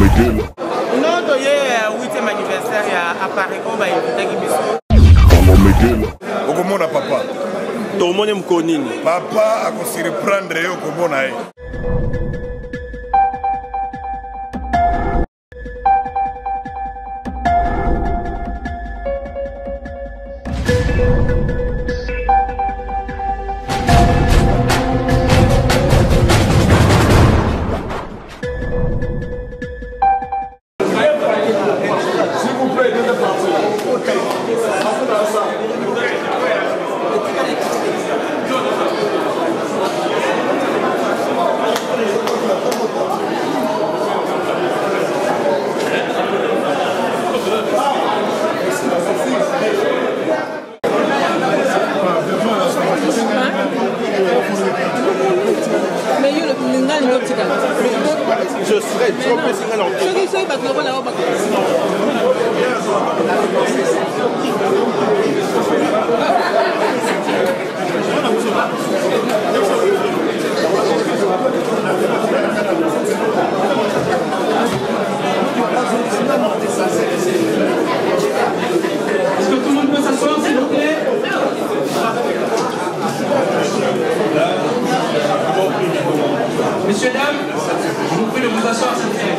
Non, toye 8e anniversaire à Paris, on va éviter qu'il okomona papa. Tout le monde me connaît. Papa a se reprendre et okomona. Je serai trop plus Est-ce que tout le monde peut s'asseoir, s'il vous plaît? Messieurs, dames, je vous prie de vous asseoir, s'il vous plaît.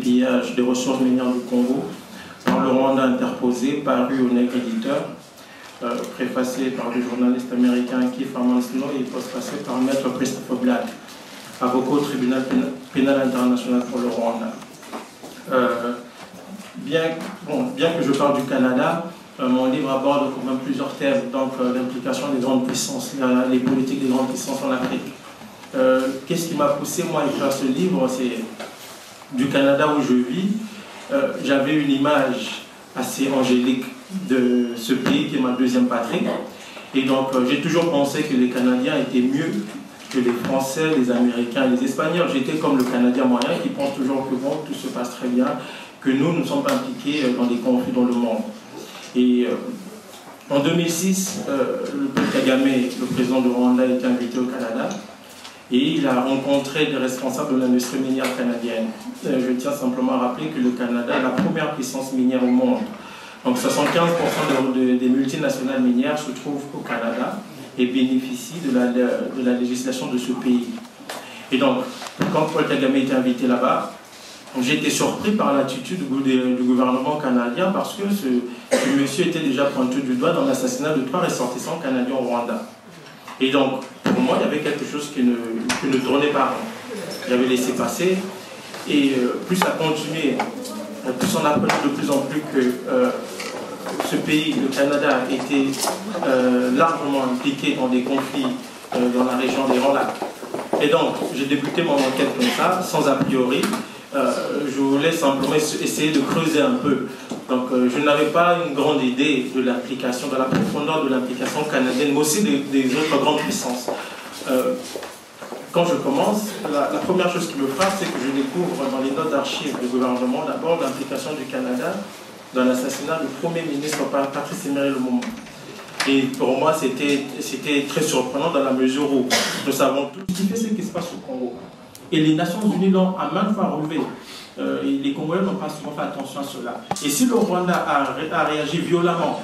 Pillage des ressources minières du Congo dans le Rwanda interposé, paru au Nègre éditeur, préfacé par le journaliste américain Keith Amansno et postfacé par Maître Christopher Black, avocat au tribunal pénal international pour le Rwanda. Bien que je parle du Canada, mon livre aborde quand même plusieurs thèmes, donc l'implication des grandes puissances, les politiques des grandes puissances en Afrique. Qu'est-ce qui m'a poussé moi à écrire ce livre? C'est du Canada où je vis. J'avais une image assez angélique de ce pays qui est ma deuxième patrie. Et donc j'ai toujours pensé que les Canadiens étaient mieux que les Français, les Américains et les Espagnols. J'étais comme le Canadien moyen qui pense toujours que bon, tout se passe très bien, que nous ne sommes pas impliqués dans des conflits dans le monde. Et en 2006, le Paul Kagame, le président du Rwanda, était invité au Canada. Et il a rencontré des responsables de l'industrie minière canadienne. Je tiens simplement à rappeler que le Canada est la première puissance minière au monde. Donc 75% des multinationales minières se trouvent au Canada et bénéficient de la législation de ce pays. Et donc, quand Paul Kagame était invité là-bas, j'étais surpris par l'attitude du gouvernement canadien parce que ce monsieur était déjà pointé du doigt dans l'assassinat de 3 ressortissants canadiens au Rwanda. Et donc, pour moi, il y avait quelque chose qui ne tournait pas. J'avais laissé passer. Et plus ça continuait, plus on apprenait de plus en plus que ce pays, le Canada, était largement impliqué dans des conflits dans la région des Grands Lacs. Et donc, j'ai débuté mon enquête comme ça, sans a priori. Je voulais simplement essayer de creuser un peu. Donc je n'avais pas une grande idée de l'application, de la profondeur de l'application canadienne, mais aussi des autres grandes puissances. Quand je commence, la première chose qui me frappe, c'est que je découvre dans les notes d'archives du gouvernement d'abord l'implication du Canada dans l'assassinat du Premier ministre Patrice Emery Lumumba. Et pour moi, c'était très surprenant dans la mesure où nous savons tout ce qui se passe au Congo. Et les Nations Unies l'ont à maintes fois relevé. Les Congolais n'ont pas souvent fait attention à cela. Et si le Rwanda a réagi violemment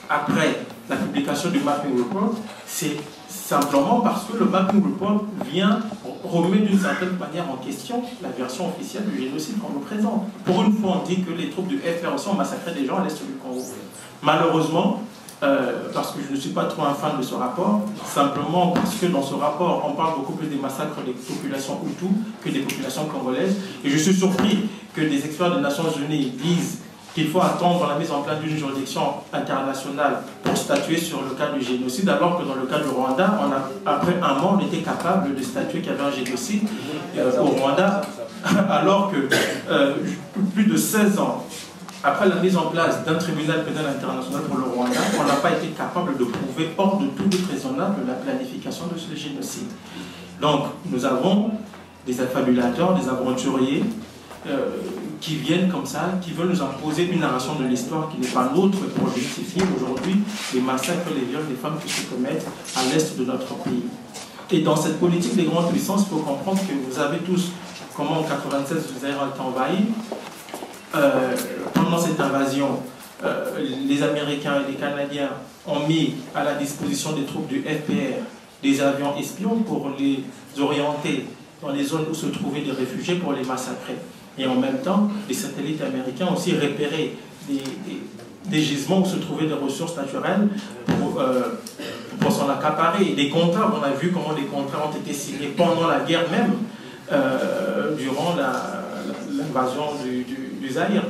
après la publication du Mapping Report, c'est simplement parce que le Mapping Report vient remettre d'une certaine manière en question la version officielle du génocide qu'on nous présente. Pour une fois, on dit que les troupes du FR aussi ont massacré des gens à l'est du Congo. Malheureusement, parce que je ne suis pas trop un fan de ce rapport, simplement parce que dans ce rapport, on parle beaucoup plus des massacres des populations Hutus que des populations congolaises. Et je suis surpris que des experts des Nations Unies disent qu'il faut attendre la mise en place d'une juridiction internationale pour statuer sur le cas du génocide, alors que dans le cas du Rwanda, après un mois, on était capable de statuer qu'il y avait un génocide au Rwanda, alors que plus de 16 ans après la mise en place d'un tribunal pénal international pour le Rwanda, on n'a pas été capable de prouver hors de tout doute raisonnable la planification de ce génocide. Donc, nous avons des affabulateurs, des aventuriers, qui viennent comme ça, qui veulent nous imposer une narration de l'histoire qui n'est pas nôtre pour justifier aujourd'hui les massacres, les viols des femmes qui se commettent à l'est de notre pays. Et dans cette politique des grandes puissances, il faut comprendre que vous avez tous, comment en 1996 vous avez été envahi. Pendant cette invasion, les Américains et les Canadiens ont mis à la disposition des troupes du FPR des avions espions pour les orienter dans les zones où se trouvaient des réfugiés pour les massacrer. Et en même temps, les satellites américains ont aussi repéré des gisements où se trouvaient des ressources naturelles pour s'en accaparer. Et des contrats, on a vu comment les contrats ont été signés pendant la guerre même, durant l'invasion du Zaïre.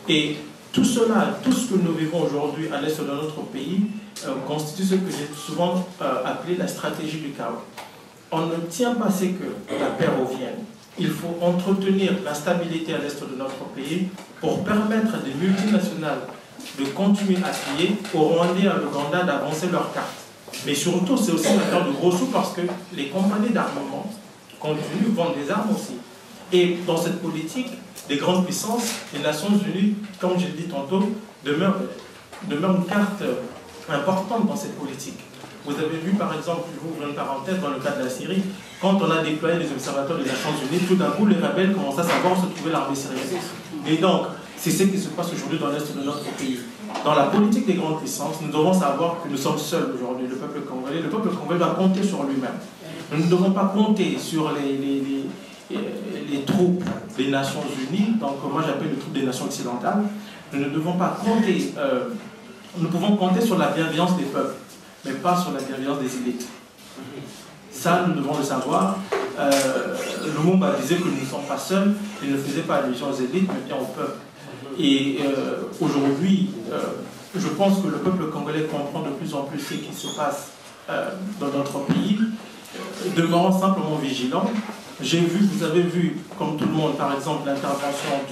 Et tout cela, tout ce que nous vivons aujourd'hui à l'est de notre pays, constitue ce que j'ai souvent appelé la stratégie du chaos. On ne tient pas à ce que la paix revienne. Il faut entretenir la stabilité à l'est de notre pays pour permettre à des multinationales de continuer à crier, au Rwanda et à l'Ouganda d'avancer leurs cartes. Mais surtout, c'est aussi une affaire de gros sous parce que les compagnies d'armement continuent, vendent des armes aussi. Et dans cette politique des grandes puissances, les Nations Unies, comme je l'ai dit tantôt, demeurent une carte importante dans cette politique. Vous avez vu par exemple, je vous ouvre une parenthèse, dans le cas de la Syrie, quand on a déployé les observateurs des Nations Unies, tout d'un coup les rebelles commencent à savoir où se trouvait l'armée syrienne. Et donc, c'est ce qui se passe aujourd'hui dans l'est de notre pays. Dans la politique des grandes puissances, nous devons savoir que nous sommes seuls aujourd'hui, le peuple congolais. Le peuple congolais doit compter sur lui-même. Nous ne devons pas compter sur les troupes des Nations Unies, donc moi j'appelle les troupes des nations occidentales. Nous ne devons pas compter, nous pouvons compter sur la bienveillance des peuples, mais pas sur la bienveillance des élites. Ça, nous devons le savoir. Lumumba disait que nous ne sommes pas seuls, il ne faisait pas allusion aux élites, mais bien au peuple. Et aujourd'hui, je pense que le peuple congolais comprend de plus en plus ce qui se passe dans notre pays, demeurant simplement vigilant. Vous avez vu, comme tout le monde, par exemple, l'intervention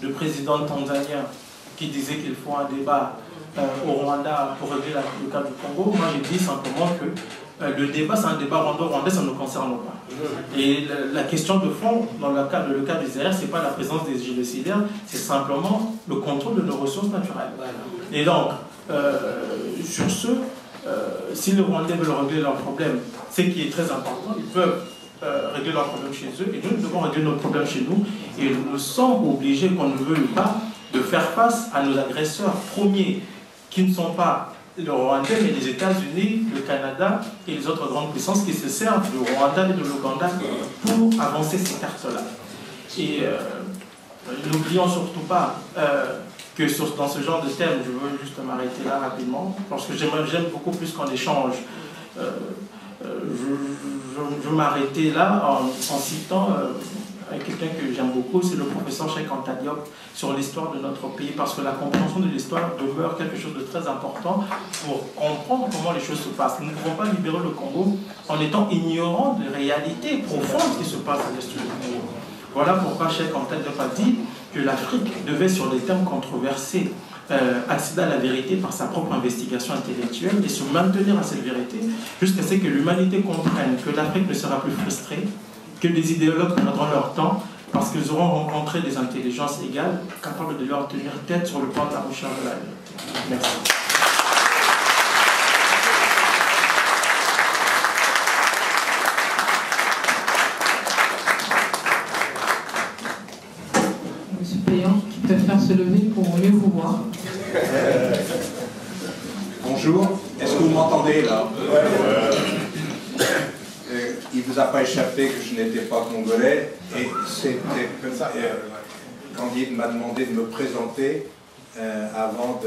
du président tanzanien qui disait qu'il faut un débat au Rwanda pour régler le cas du Congo. Moi, j'ai dit simplement que le débat, c'est un débat rwandais, ça ne nous concerne pas. Et la question de fond, dans le cas du Zaïre, ce n'est pas la présence des génocidaires, c'est simplement le contrôle de nos ressources naturelles. Et donc, sur ce, si les Rwandais veulent régler leurs problèmes, ce qui est très important, ils peuvent régler leurs problèmes chez eux, et nous devons régler nos problèmes chez nous, et nous sommes obligés, qu'on ne veuille pas, de faire face à nos agresseurs premiers, qui ne sont pas le Rwandais, mais les États-Unis, le Canada et les autres grandes puissances qui se servent du Rwanda et de l'Ouganda pour avancer ces cartes-là. Et n'oublions surtout pas que dans ce genre de thème, je veux juste m'arrêter là rapidement, parce que j'aime beaucoup plus qu'on échange. Je veux m'arrêter là en citant quelqu'un que j'aime beaucoup, c'est le professeur Cheikh Anta Diop, sur l'histoire de notre pays, parce que la compréhension de l'histoire demeure quelque chose de très important pour comprendre comment les choses se passent. Nous ne pouvons pas libérer le Congo en étant ignorants des réalités profondes qui se passent à l'est du Congo. Voilà pourquoi Cheikh Anta Diop a dit que l'Afrique devait, sur des thèmes controversés, accéder à la vérité par sa propre investigation intellectuelle et se maintenir à cette vérité jusqu'à ce que l'humanité comprenne que l'Afrique ne sera plus frustrée, que des idéologues prendront leur temps parce qu'ils auront rencontré des intelligences égales capables de leur tenir tête sur le plan de la recherche de la vérité. Merci. Monsieur Payan, qui peut faire se lever pour mieux vous voir. Bonjour. bonjour. Est-ce que vous m'entendez là? Il ne vous a pas échappé que je n'étais pas congolais, et Candide m'a demandé de me présenter avant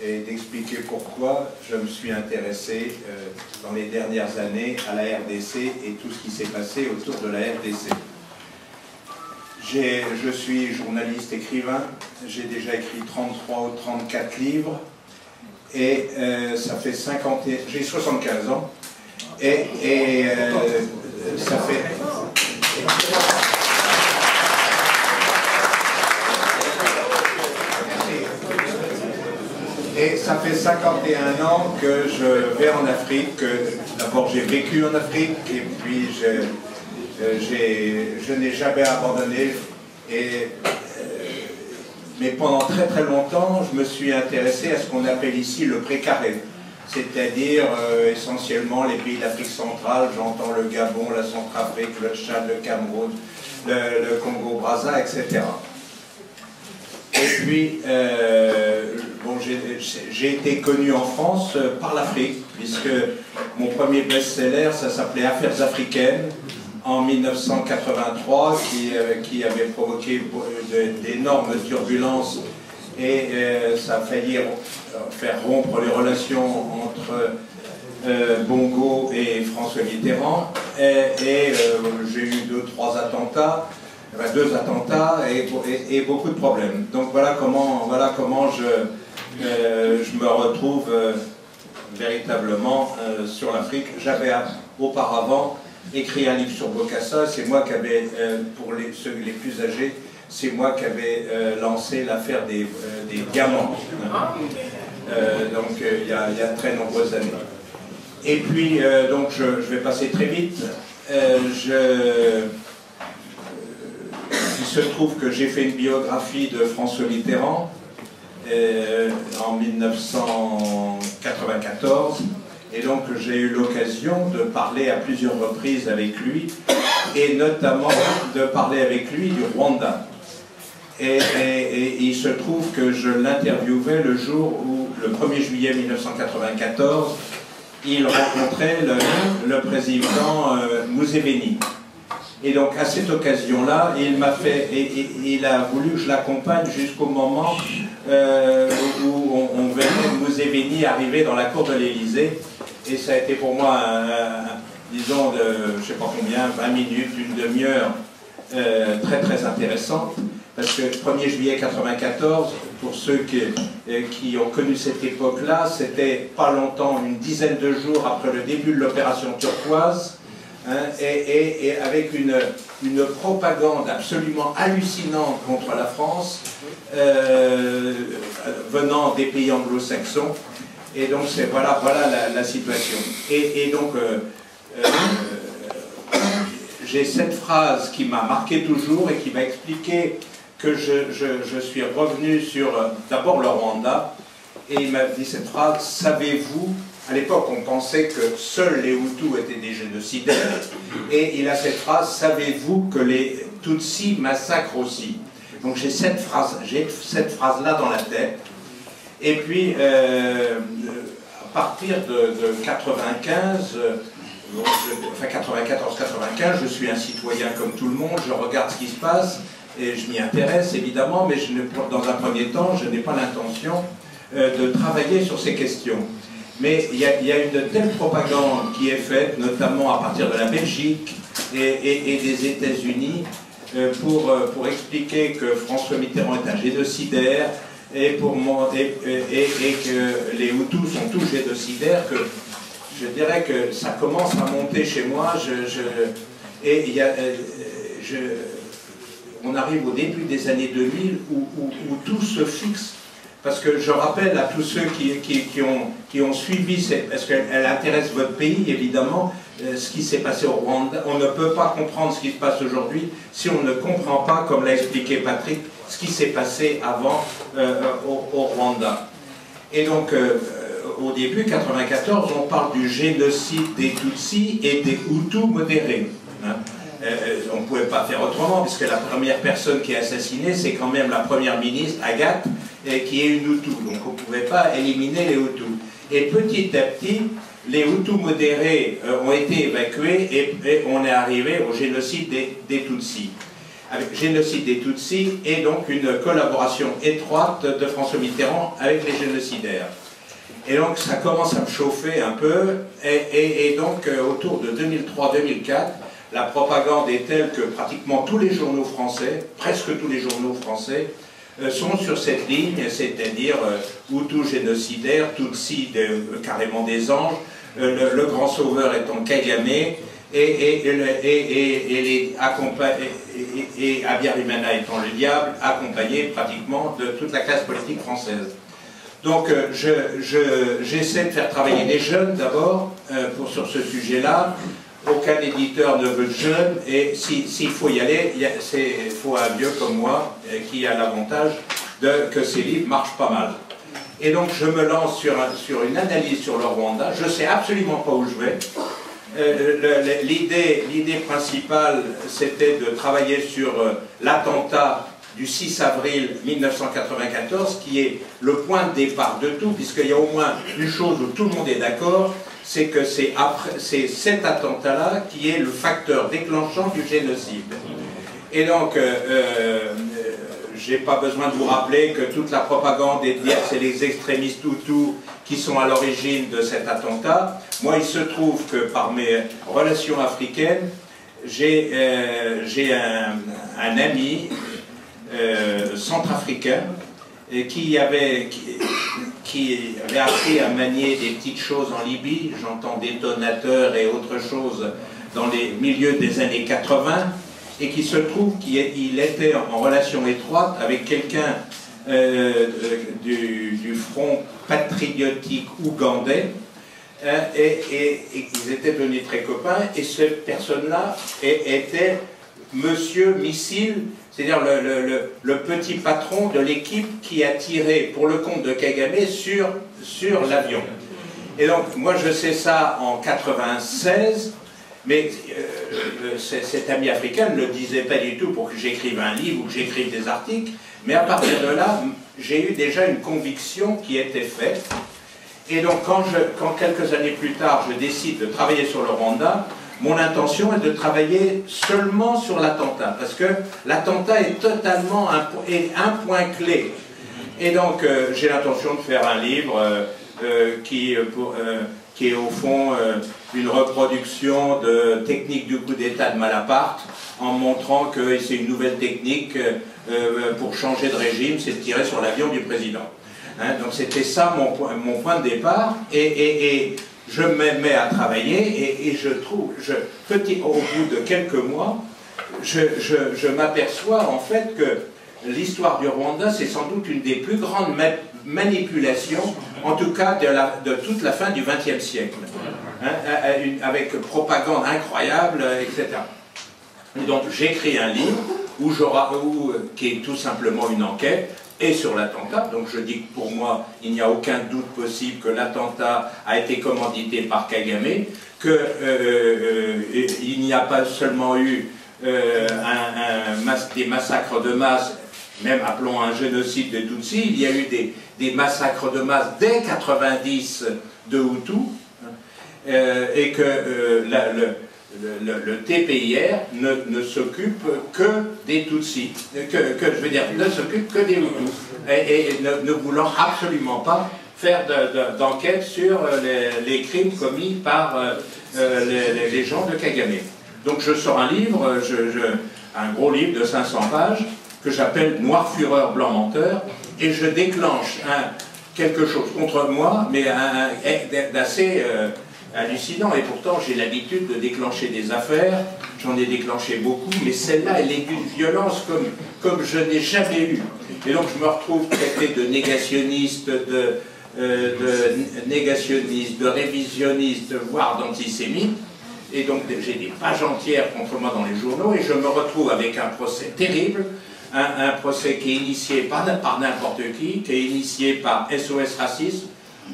d'expliquer pourquoi je me suis intéressé dans les dernières années à la RDC et tout ce qui s'est passé autour de la RDC. Je suis journaliste écrivain, j'ai déjà écrit 33 ou 34 livres, et ça fait 50 j'ai 75 ans, et ça fait... Et ça fait 51 ans que je vais en Afrique. D'abord, j'ai vécu en Afrique, et puis je n'ai jamais abandonné. Mais pendant très très longtemps, je me suis intéressé à ce qu'on appelle ici le précaré, c'est-à-dire essentiellement les pays d'Afrique centrale. J'entends le Gabon, la Centrafrique, le Tchad, le Cameroun, le Congo-Brazza, etc. Et puis, bon, j'ai été connu en France par l'Afrique, puisque mon premier best-seller, ça s'appelait Affaires africaines, en 1983, qui avait provoqué d'énormes turbulences, et ça a failli faire rompre les relations entre Bongo et François Mitterrand, et j'ai eu 2-3 attentats, 2 attentats et beaucoup de problèmes. Donc voilà comment je me retrouve véritablement sur l'Afrique. J'avais auparavant écrit un livre sur Bokassa. C'est moi qui avais, pour ceux les plus âgés, c'est moi qui avais lancé l'affaire des diamants. Donc il y a très nombreuses années. Et puis, donc je vais passer très vite. Il se trouve que j'ai fait une biographie de François Mitterrand en 1994, et donc j'ai eu l'occasion de parler à plusieurs reprises avec lui, et notamment de parler avec lui du Rwanda. Et il se trouve que je l'interviewais le jour où, le 1er juillet 1994, il rencontrait le président Museveni. Et donc à cette occasion-là, il a voulu que je l'accompagne jusqu'au moment où on verrait Museveni arriver dans la cour de l'Élysée. Et ça a été pour moi, disons, je ne sais pas combien, 20 minutes, une demi-heure, très très intéressante. Parce que le 1er juillet 1994, pour ceux qui ont connu cette époque-là, c'était pas longtemps, une dizaine de jours après le début de l'opération turquoise. Hein, et avec une propagande absolument hallucinante contre la France, venant des pays anglo-saxons. Et donc voilà la situation. Et donc j'ai cette phrase qui m'a marqué toujours et qui m'a expliqué que je suis revenu sur d'abord le Rwanda, et il m'a dit cette phrase: savez-vous, à l'époque on pensait que seuls les Hutus étaient des génocidaires, et il a cette phrase: savez-vous que les Tutsis massacrent aussi. Donc j'ai cette phrase-là dans la tête. Et puis à partir de 95, enfin 94-95, je suis un citoyen comme tout le monde, je regarde ce qui se passe et je m'y intéresse évidemment, mais dans un premier temps je n'ai pas l'intention de travailler sur ces questions. Mais il y a une telle propagande qui est faite, notamment à partir de la Belgique et des États-Unis, pour expliquer que François Mitterrand est un génocidaire, et que les Hutus sont tous génocidaires, que je dirais que ça commence à monter chez moi. On arrive au début des années 2000 où tout se fixe. Parce que je rappelle à tous ceux qui ont suivi, parce qu'elle intéresse votre pays, évidemment, ce qui s'est passé au Rwanda. On ne peut pas comprendre ce qui se passe aujourd'hui si on ne comprend pas, comme l'a expliqué Patrick, ce qui s'est passé avant au Rwanda. Et donc, au début, 1994, on parle du génocide des Tutsis et des Hutus modérés. Hein. On ne pouvait pas faire autrement, puisque la première personne qui est assassinée, c'est quand même la première ministre, Agathe, qui est une Hutu. Donc on ne pouvait pas éliminer les Hutus. Et petit à petit, les Hutus modérés ont été évacués et on est arrivé au génocide des Tutsis. Avec génocide des Tutsis et donc une collaboration étroite de François Mitterrand avec les génocidaires. Et donc ça commence à me chauffer un peu, et donc autour de 2003-2004, la propagande est telle que pratiquement tous les journaux français, presque tous les journaux français, sont sur cette ligne, c'est-à-dire Hutus génocidaires, Tutsis carrément des anges, le grand sauveur étant Kagame, et Habyarimana étant le diable, accompagné pratiquement de toute la classe politique française. Donc j'essaie de faire travailler les jeunes d'abord sur ce sujet-là. Aucun éditeur ne veut de jeunes, et s'il faut y aller, il faut un vieux comme moi qui a l'avantage que ces livres marchent pas mal. Et donc je me lance sur une analyse sur le Rwanda. Je ne sais absolument pas où je vais. L'idée principale, c'était de travailler sur l'attentat du 6 avril 1994, qui est le point de départ de tout, puisqu'il y a au moins une chose où tout le monde est d'accord, c'est que c'est cet attentat-là qui est le facteur déclenchant du génocide. Et donc, je n'ai pas besoin de vous rappeler que toute la propagande est de dire que c'est les extrémistes Hutus qui sont à l'origine de cet attentat. Moi, il se trouve que par mes relations africaines, j'ai un ami centrafricain qui avait appris à manier des petites choses en Libye, j'entends détonateurs et autres choses dans les milieux des années 80, et qui se trouve qu'il était en relation étroite avec quelqu'un du Front patriotique ougandais, et ils étaient devenus très copains, et cette personne-là était Monsieur Missile, c'est-à-dire le petit patron de l'équipe qui a tiré pour le compte de Kagame sur l'avion. Et donc, moi je sais ça en 96, mais cet ami africain ne le disait pas du tout pour que j'écrive un livre ou que j'écrive des articles, mais à partir de là, j'ai eu déjà une conviction qui était faite. Et donc, quand quelques années plus tard, je décide de travailler sur le Rwanda, mon intention est de travailler seulement sur l'attentat, parce que l'attentat est totalement un point clé. Et donc, j'ai l'intention de faire un livre qui est au fond une reproduction de technique du coup d'État de Malaparte, en montrant que c'est une nouvelle technique pour changer de régime, c'est de tirer sur l'avion du président. Hein, donc c'était ça mon point de départ, et je me mets à travailler, et je trouve, au bout de quelques mois, je m'aperçois en fait que l'histoire du Rwanda, c'est sans doute une des plus grandes manipulations, en tout cas de toute la fin du XXe siècle, hein, avec propagande incroyable, etc. Et donc j'écris un livre qui est tout simplement une enquête, et sur l'attentat. Donc je dis que pour moi, il n'y a aucun doute possible que l'attentat a été commandité par Kagame, qu'il n'y a pas seulement eu des massacres de masse, même appelons un génocide de Tutsis, il y a eu des massacres de masse dès 90 de Hutus, et que le TPIR ne s'occupe que des Tutsis, je veux dire, ne s'occupe que des Hutus, et ne voulant absolument pas faire d'enquête sur les crimes commis par les gens de Kagame. Donc je sors un livre, un gros livre de 500 pages, que j'appelle Noir Fureur, Blanc Menteur, et je déclenche quelque chose contre moi, mais d'assez hallucinant, et pourtant j'ai l'habitude de déclencher des affaires, j'en ai déclenché beaucoup, mais celle-là elle est d'une violence comme je n'ai jamais eu. Et donc je me retrouve traité de négationniste, de révisionniste, voire d'antisémite, et donc j'ai des pages entières contre moi dans les journaux, et je me retrouve avec un procès terrible, un procès qui est initié par n'importe qui est initié par SOS Racisme.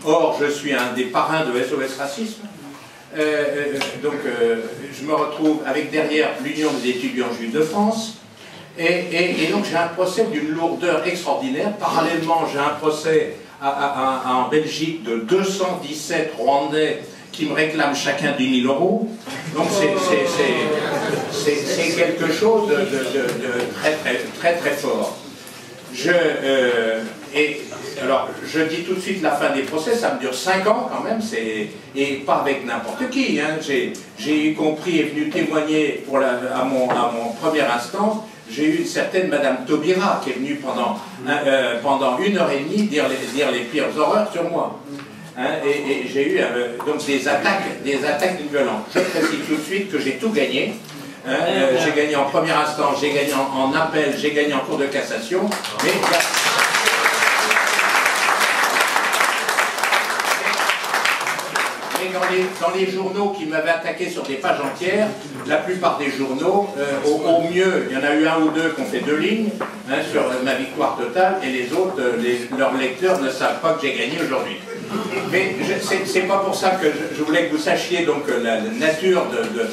Or, je suis un des parrains de SOS Racisme. Je me retrouve avec derrière l'Union des étudiants juifs de France. Et donc, j'ai un procès d'une lourdeur extraordinaire. Parallèlement, j'ai un procès en Belgique de 217 Rwandais qui me réclament chacun 10 000 €. Donc c'est quelque chose de très fort. Alors, je dis tout de suite la fin des procès, ça me dure 5 ans quand même, et pas avec n'importe qui. Hein. J'ai y compris et venu témoigner à mon première instance. J'ai eu une certaine Madame Taubira qui est venue pendant 1h30 dire les pires horreurs sur moi. Hein, et j'ai eu donc des attaques violentes. Je précise tout de suite que j'ai tout gagné. Hein, j'ai gagné en première instance, j'ai gagné en appel, j'ai gagné en cour de cassation. Mais dans les journaux qui m'avaient attaqué sur des pages entières, la plupart des journaux, au mieux, il y en a eu 1 ou 2 qui ont fait 2 lignes hein, sur ma victoire totale, et les autres, leurs lecteurs ne savent pas que j'ai gagné aujourd'hui. Mais c'est pas pour ça que je voulais que vous sachiez donc la nature de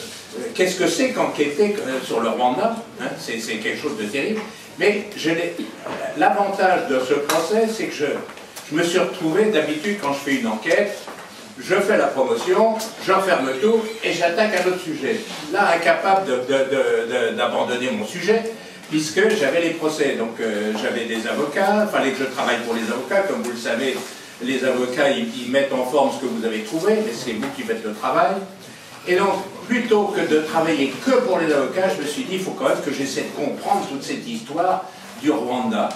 qu'est-ce que c'est qu'enquêter sur le Rwanda, hein, c'est quelque chose de terrible. Mais l'avantage de ce procès, c'est que je me suis retrouvé, d'habitude, quand je fais une enquête, je fais la promotion, je referme tout et j'attaque un autre sujet. Là, incapable d'abandonner mon sujet, puisque j'avais les procès. Donc j'avais des avocats, il fallait que je travaille pour les avocats. Comme vous le savez, les avocats, ils mettent en forme ce que vous avez trouvé, mais c'est vous qui faites le travail. Et donc, plutôt que de travailler que pour les avocats, je me suis dit, il faut quand même que j'essaie de comprendre toute cette histoire du Rwanda.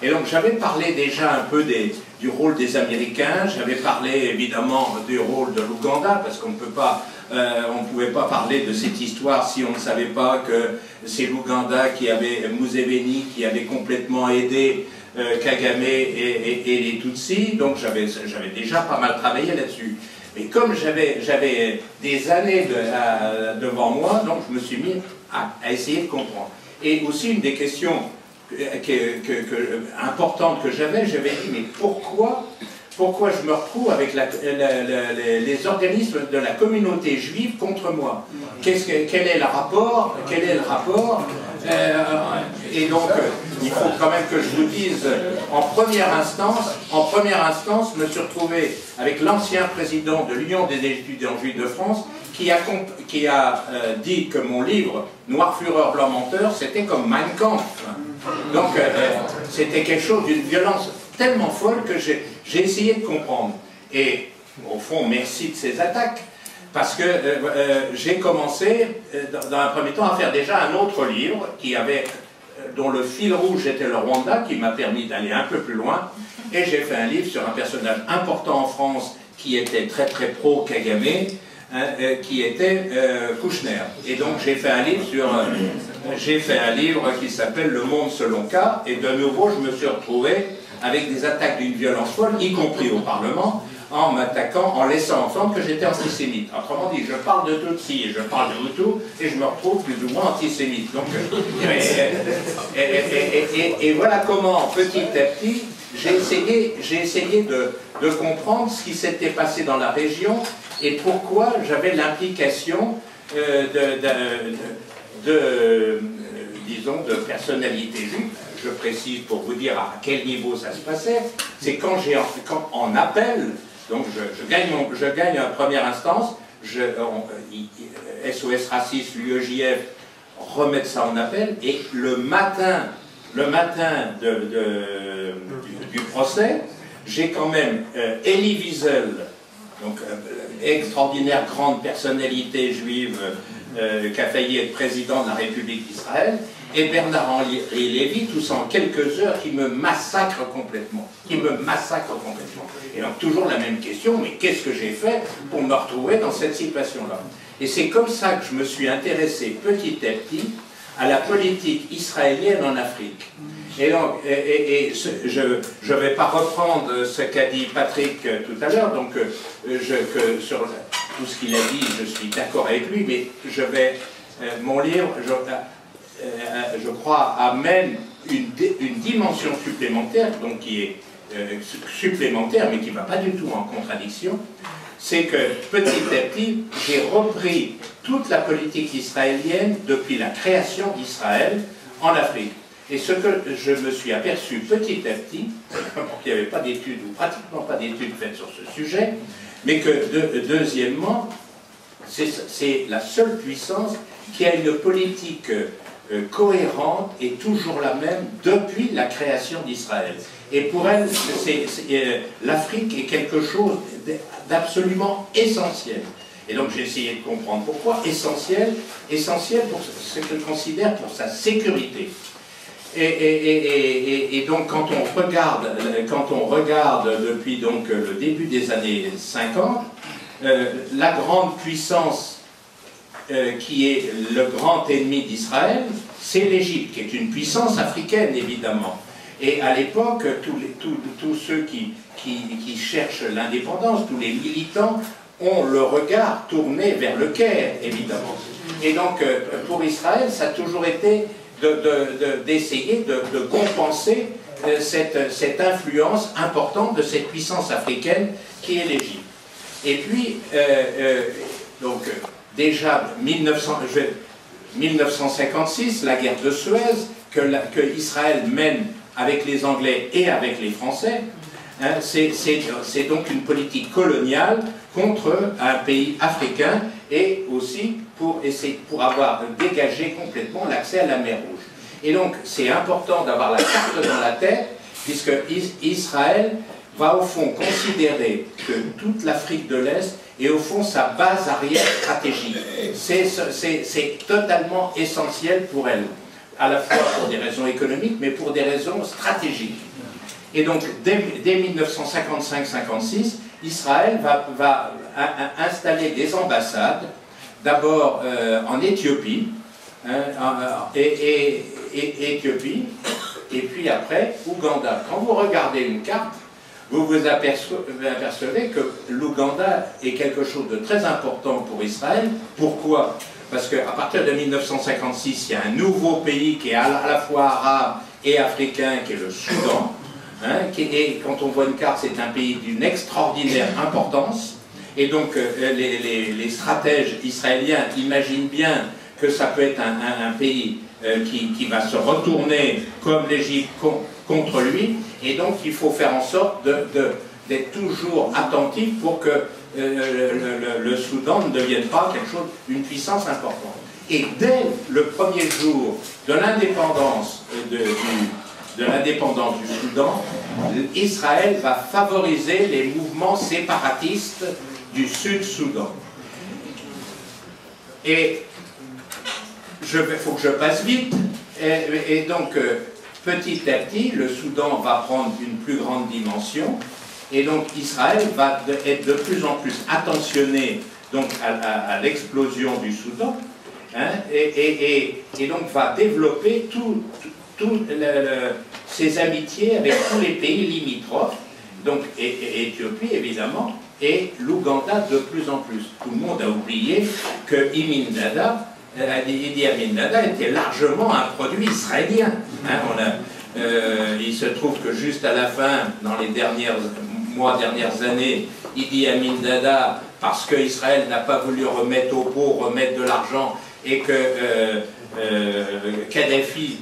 Et donc j'avais parlé déjà un peu du rôle des Américains, j'avais parlé évidemment du rôle de l'Ouganda, parce qu'on ne pouvait pas parler de cette histoire si on ne savait pas que c'est l'Ouganda qui avait, Museveni, qui avait complètement aidé Kagame et les Tutsis, donc j'avais déjà pas mal travaillé là-dessus. Mais comme j'avais des années devant moi, donc je me suis mis à essayer de comprendre. Et aussi une des questions importante que j'avais dit, mais pourquoi je me retrouve avec les organismes de la communauté juive contre moi? Quel est le rapport? Et donc, il faut quand même que je vous dise, en première instance, je me suis retrouvé avec l'ancien président de l'Union des étudiants juifs de France, qui a dit que mon livre, Noir Fureur, Blanc Menteur, c'était comme Mein Kampf. Donc, c'était quelque chose d'une violence tellement folle que j'ai essayé de comprendre. Et, au fond, merci de ces attaques, parce que j'ai commencé, dans un premier temps, à faire déjà un autre livre, dont le fil rouge était le Rwanda, qui m'a permis d'aller un peu plus loin, et j'ai fait un livre sur un personnage important en France, qui était très très pro-Kagame, qui était Kouchner. Et donc j'ai fait un livre qui s'appelle Le Monde selon K, et de nouveau je me suis retrouvé avec des attaques d'une violence folle, y compris au Parlement, en m'attaquant, en laissant entendre que j'étais antisémite. Autrement dit, je parle de Tutsi et je parle de Hutu, et je me retrouve plus ou moins antisémite. Donc, et voilà comment, petit à petit, j'ai essayé de comprendre ce qui s'était passé dans la région et pourquoi j'avais l'implication disons, de personnalités juives. Je précise pour vous dire à quel niveau ça se passait. C'est quand en appel, donc je gagne en première instance, SOS Racisme, l'UEJF remettent ça en appel, et le matin du procès, j'ai quand même Elie Wiesel, donc extraordinaire grande personnalité juive qui a failli être président de la République d'Israël, et Bernard-Henri Lévy, tous en quelques heures, qui me massacrent complètement. Et donc toujours la même question, mais qu'est-ce que j'ai fait pour me retrouver dans cette situation-là? Et c'est comme ça que je me suis intéressé petit à petit à la politique israélienne en Afrique. Et donc, je ne vais pas reprendre ce qu'a dit Patrick tout à l'heure, donc sur tout ce qu'il a dit, je suis d'accord avec lui, mais mon livre, je crois, amène une dimension supplémentaire, donc qui est supplémentaire, mais qui ne va pas du tout en contradiction. C'est que petit à petit, j'ai repris toute la politique israélienne depuis la création d'Israël en Afrique. Et ce que je me suis aperçu petit à petit, qu'il n'y avait pas d'études, ou pratiquement pas d'études faites sur ce sujet, mais que, deuxièmement, c'est la seule puissance qui a une politique cohérente et toujours la même depuis la création d'Israël. Et pour elle, l'Afrique est quelque chose d'absolument essentiel. Et donc j'ai essayé de comprendre pourquoi. Essentiel pour ce qu'elle considère pour sa sécurité. Et donc quand on regarde depuis donc le début des années 50, la grande puissance qui est le grand ennemi d'Israël, c'est l'Égypte, qui est une puissance africaine évidemment. Et à l'époque, tous ceux qui cherchent l'indépendance, tous les militants, ont le regard tourné vers le Caire, évidemment. Et donc, pour Israël, ça a toujours été d'essayer de compenser cette influence importante de cette puissance africaine qui est l'Égypte. Et puis, donc, déjà, 1956, la guerre de Suez, que Israël mène avec les Anglais et avec les Français, hein, c'est donc une politique coloniale contre un pays africain et aussi pour avoir dégagé complètement l'accès à la mer Rouge. Et donc c'est important d'avoir la carte dans la tête, puisque Israël va au fond considérer que toute l'Afrique de l'Est est au fond sa base arrière stratégique. C'est totalement essentiel pour elle, à la fois pour des raisons économiques, mais pour des raisons stratégiques. Et donc, dès 1955-56, Israël va installer des ambassades, d'abord en Éthiopie, Éthiopie, et puis après, Ouganda. Quand vous regardez une carte, vous vous apercevez que l'Ouganda est quelque chose de très important pour Israël. Pourquoi ? Parce qu'à partir de 1956, il y a un nouveau pays qui est à la fois arabe et africain, qui est le Soudan. Hein, et quand on voit une carte, c'est un pays d'une extraordinaire importance. Et donc, les stratèges israéliens imaginent bien que ça peut être un pays qui va se retourner, comme l'Égypte, contre lui. Et donc, il faut faire en sorte d'être toujours attentif pour que le Soudan ne devienne pas une puissance importante. Et dès le premier jour de l'indépendance du Soudan, Israël va favoriser les mouvements séparatistes du Sud-Soudan. Et il faut que je passe vite, et donc petit à petit, le Soudan va prendre une plus grande dimension, et donc Israël va être de plus en plus attentionné donc, à l'explosion du Soudan, hein, et donc va développer ses amitiés avec tous les pays limitrophes, donc et Éthiopie évidemment, et l'Ouganda de plus en plus. Tout le monde a oublié que Idi Amin Dada était largement un produit israélien. Hein, il se trouve que juste à la fin, dans les dernières années, Idi Amin Dada, parce qu'Israël n'a pas voulu remettre au pot, remettre de l'argent, et que Kadhafi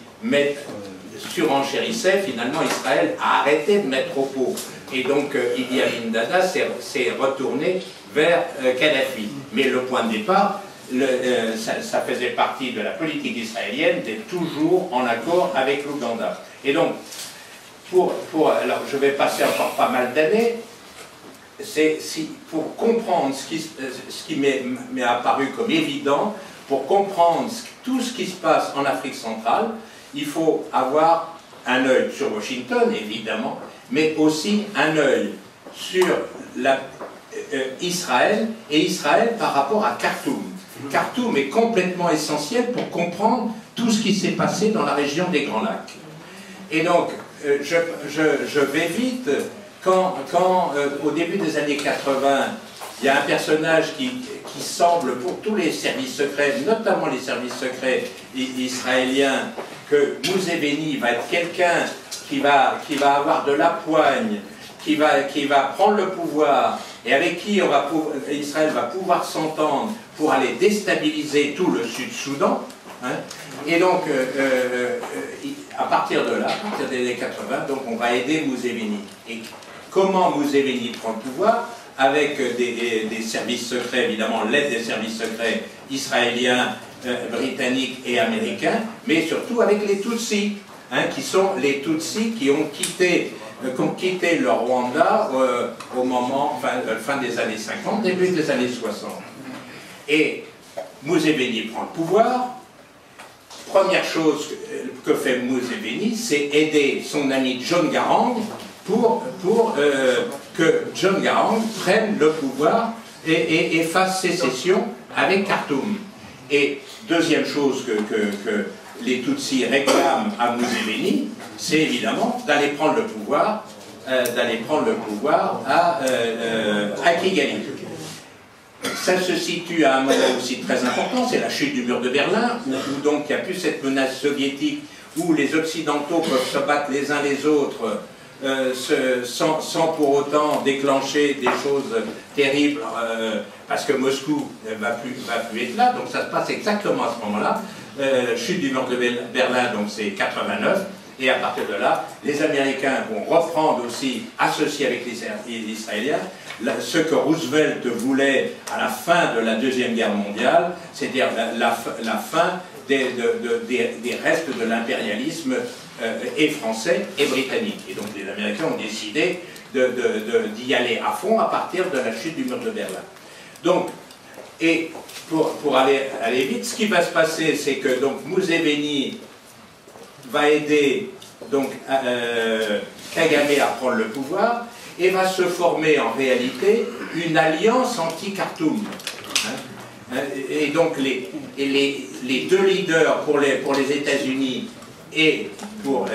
surenchérissait, finalement Israël a arrêté de mettre au pot. Et donc Idi Amin Dada s'est retourné vers Kadhafi. Mais le point de départ, ça faisait partie de la politique israélienne d'être toujours en accord avec l'Ouganda. Et donc, alors je vais passer encore pas mal d'années, pour comprendre ce qui m'est apparu comme évident, pour comprendre tout ce qui se passe en Afrique centrale, il faut avoir un œil sur Washington, évidemment, mais aussi un œil sur Israël, et Israël par rapport à Khartoum. Khartoum est complètement essentiel pour comprendre tout ce qui s'est passé dans la région des Grands Lacs. Et donc, je vais vite, quand au début des années 80, il y a un personnage qui semble, pour tous les services secrets, notamment les services secrets israéliens, que Museveni va être quelqu'un qui va avoir de la poigne, qui va prendre le pouvoir, et avec qui Israël va pouvoir s'entendre pour aller déstabiliser tout le Sud-Soudan, Hein. Et donc, à partir de là, à partir des années 80, donc on va aider Museveni. Et comment Museveni prend le pouvoir? Avec des services secrets, évidemment, l'aide des services secrets israéliens, britanniques et américains, mais surtout avec les Tutsis, hein, qui sont les Tutsis qui ont quitté le Rwanda au moment, fin des années 50, début des années 60. Et Museveni prend le pouvoir. Première chose que fait Museveni, c'est aider son ami John Garang pour que John Garang prenne le pouvoir et fasse sécession avec Khartoum. Et deuxième chose que les Tutsis réclament à Museveni, c'est évidemment d'aller prendre le pouvoir, à Kigali. Ça se situe à un moment aussi très important, c'est la chute du mur de Berlin, où donc il n'y a plus cette menace soviétique, où les Occidentaux peuvent se battre les uns les autres sans pour autant déclencher des choses terribles, parce que Moscou ne va plus être là, donc ça se passe exactement à ce moment-là. Chute du mur de Berlin, donc c'est 89, et à partir de là, les Américains vont reprendre aussi, associés avec les Israéliens, ce que Roosevelt voulait à la fin de la Deuxième Guerre mondiale, c'est-à-dire la fin des restes de l'impérialisme et français et britannique. Et donc les Américains ont décidé d'y aller à fond à partir de la chute du mur de Berlin. Donc, et pour aller vite, ce qui va se passer, c'est que donc Museveni va aider donc Kagame à prendre le pouvoir et va se former en réalité une alliance anti-Khartoum. Et donc les deux leaders pour les États-Unis et pour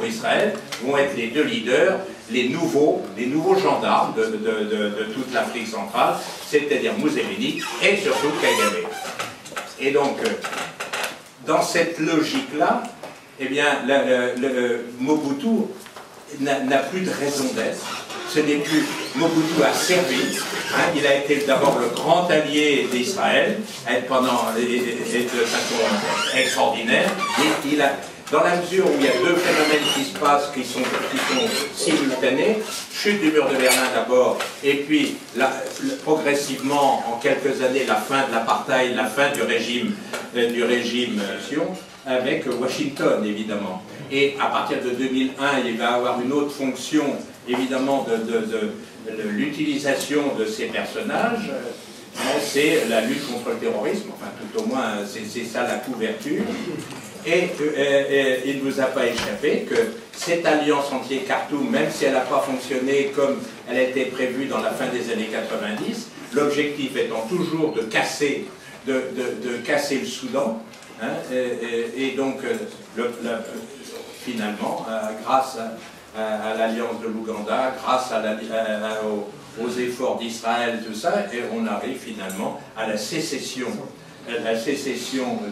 Israël vont être les deux leaders, les nouveaux gendarmes de toute l'Afrique centrale, c'est-à-dire Museveni et surtout Kagame. Et donc, dans cette logique-là, eh bien, Mobutu n'a plus de raison d'être. Ce n'est plus... Mobutu a servi. Hein, il a été d'abord le grand allié d'Israël, et de façon extraordinaire. Et il a, dans la mesure où il y a deux phénomènes qui se passent, qui sont simultanés, chute du mur de Berlin d'abord, et puis progressivement, en quelques années, la fin de l'apartheid, la fin du régime Sion, avec Washington, évidemment. Et à partir de 2001, il va avoir une autre fonction, évidemment, de l'utilisation de ces personnages, c'est la lutte contre le terrorisme, enfin tout au moins c'est ça la couverture. Et il ne vous a pas échappé que cette alliance anti-Khartoum, même si elle n'a pas fonctionné comme elle a été prévue dans la fin des années 90, l'objectif étant toujours de casser le Soudan, hein, et donc finalement, grâce à l'alliance de l'Ouganda, grâce aux efforts d'Israël, tout ça, et on arrive finalement à la sécession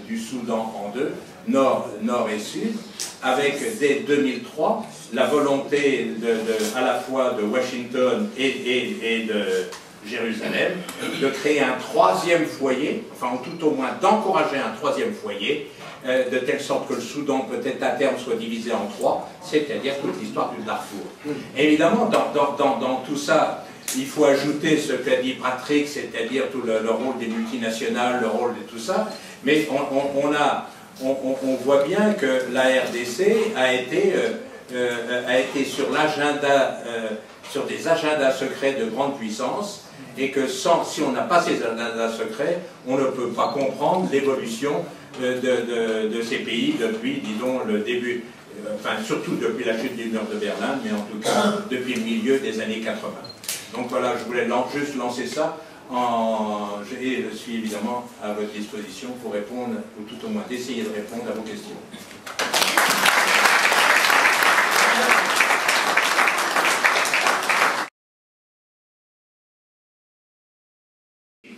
du Soudan en deux, nord et sud, avec dès 2003 la volonté à la fois de Washington et de Jérusalem de créer un troisième foyer, enfin tout au moins d'encourager un troisième foyer, de telle sorte que le Soudan peut-être à terme soit divisé en trois, c'est-à-dire toute l'histoire du Darfour. Évidemment, dans tout ça, il faut ajouter ce qu'a dit Patrick, c'est-à-dire tout le rôle des multinationales, le rôle de tout ça, mais on voit bien que la RDC a été sur l'agenda, sur des agendas secrets de grande puissance, et que si on n'a pas ces agendas secrets, on ne peut pas comprendre l'évolution de ces pays depuis, disons, le début, enfin surtout depuis la chute du mur de Berlin, mais en tout cas depuis le milieu des années 80. Donc voilà, je voulais juste lancer ça, et je suis évidemment à votre disposition pour répondre, ou tout au moins d'essayer de répondre à vos questions.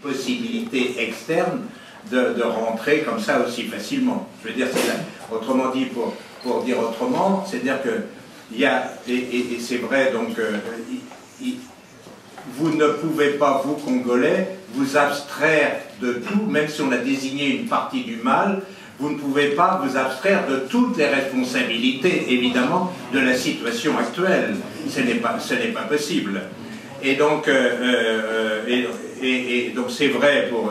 Possibilité externe de rentrer comme ça aussi facilement. Je veux dire, autrement dit, pour dire autrement, c'est-à-dire que il y a, et c'est vrai, donc vous ne pouvez pas, vous Congolais, vous abstraire de tout, même si on a désigné une partie du mal, vous ne pouvez pas vous abstraire de toutes les responsabilités, évidemment, de la situation actuelle. Ce n'est pas possible. Et donc, donc c'est vrai, donc,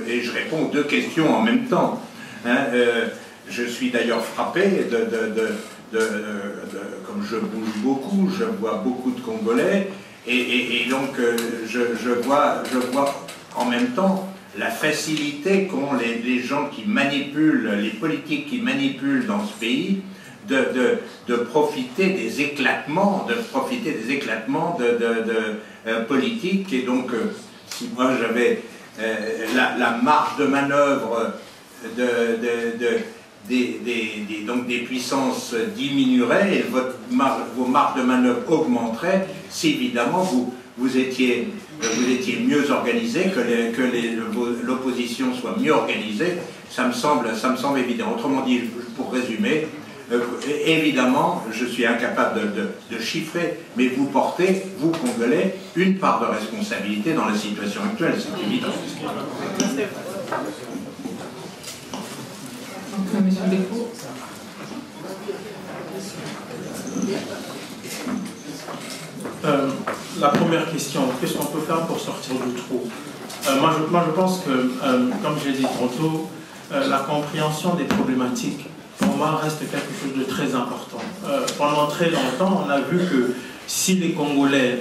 et je réponds aux deux questions en même temps. Hein, je suis d'ailleurs frappé comme je bouge beaucoup, je vois beaucoup de Congolais, et donc je vois en même temps la facilité qu'ont les gens qui manipulent, les politiques qui manipulent dans ce pays, de profiter des éclatements, politiques. Et donc, si moi j'avais la marge de manœuvre donc des puissances diminueraient et vos marges de manœuvre augmenteraient si évidemment vous étiez mieux organisé, que l'opposition soit mieux organisée. Ça me semble évident. Autrement dit, pour résumer, évidemment, je suis incapable de chiffrer, mais vous portez, vous Congolais, une part de responsabilité dans la situation actuelle, c'est évident. Monsieur Bécourt. La première question, qu'est-ce qu'on peut faire pour sortir du trou? Moi, je pense que, comme j'ai dit tantôt, la compréhension des problématiques, pour moi, reste quelque chose de très important. Pendant très longtemps, on a vu que si les Congolais,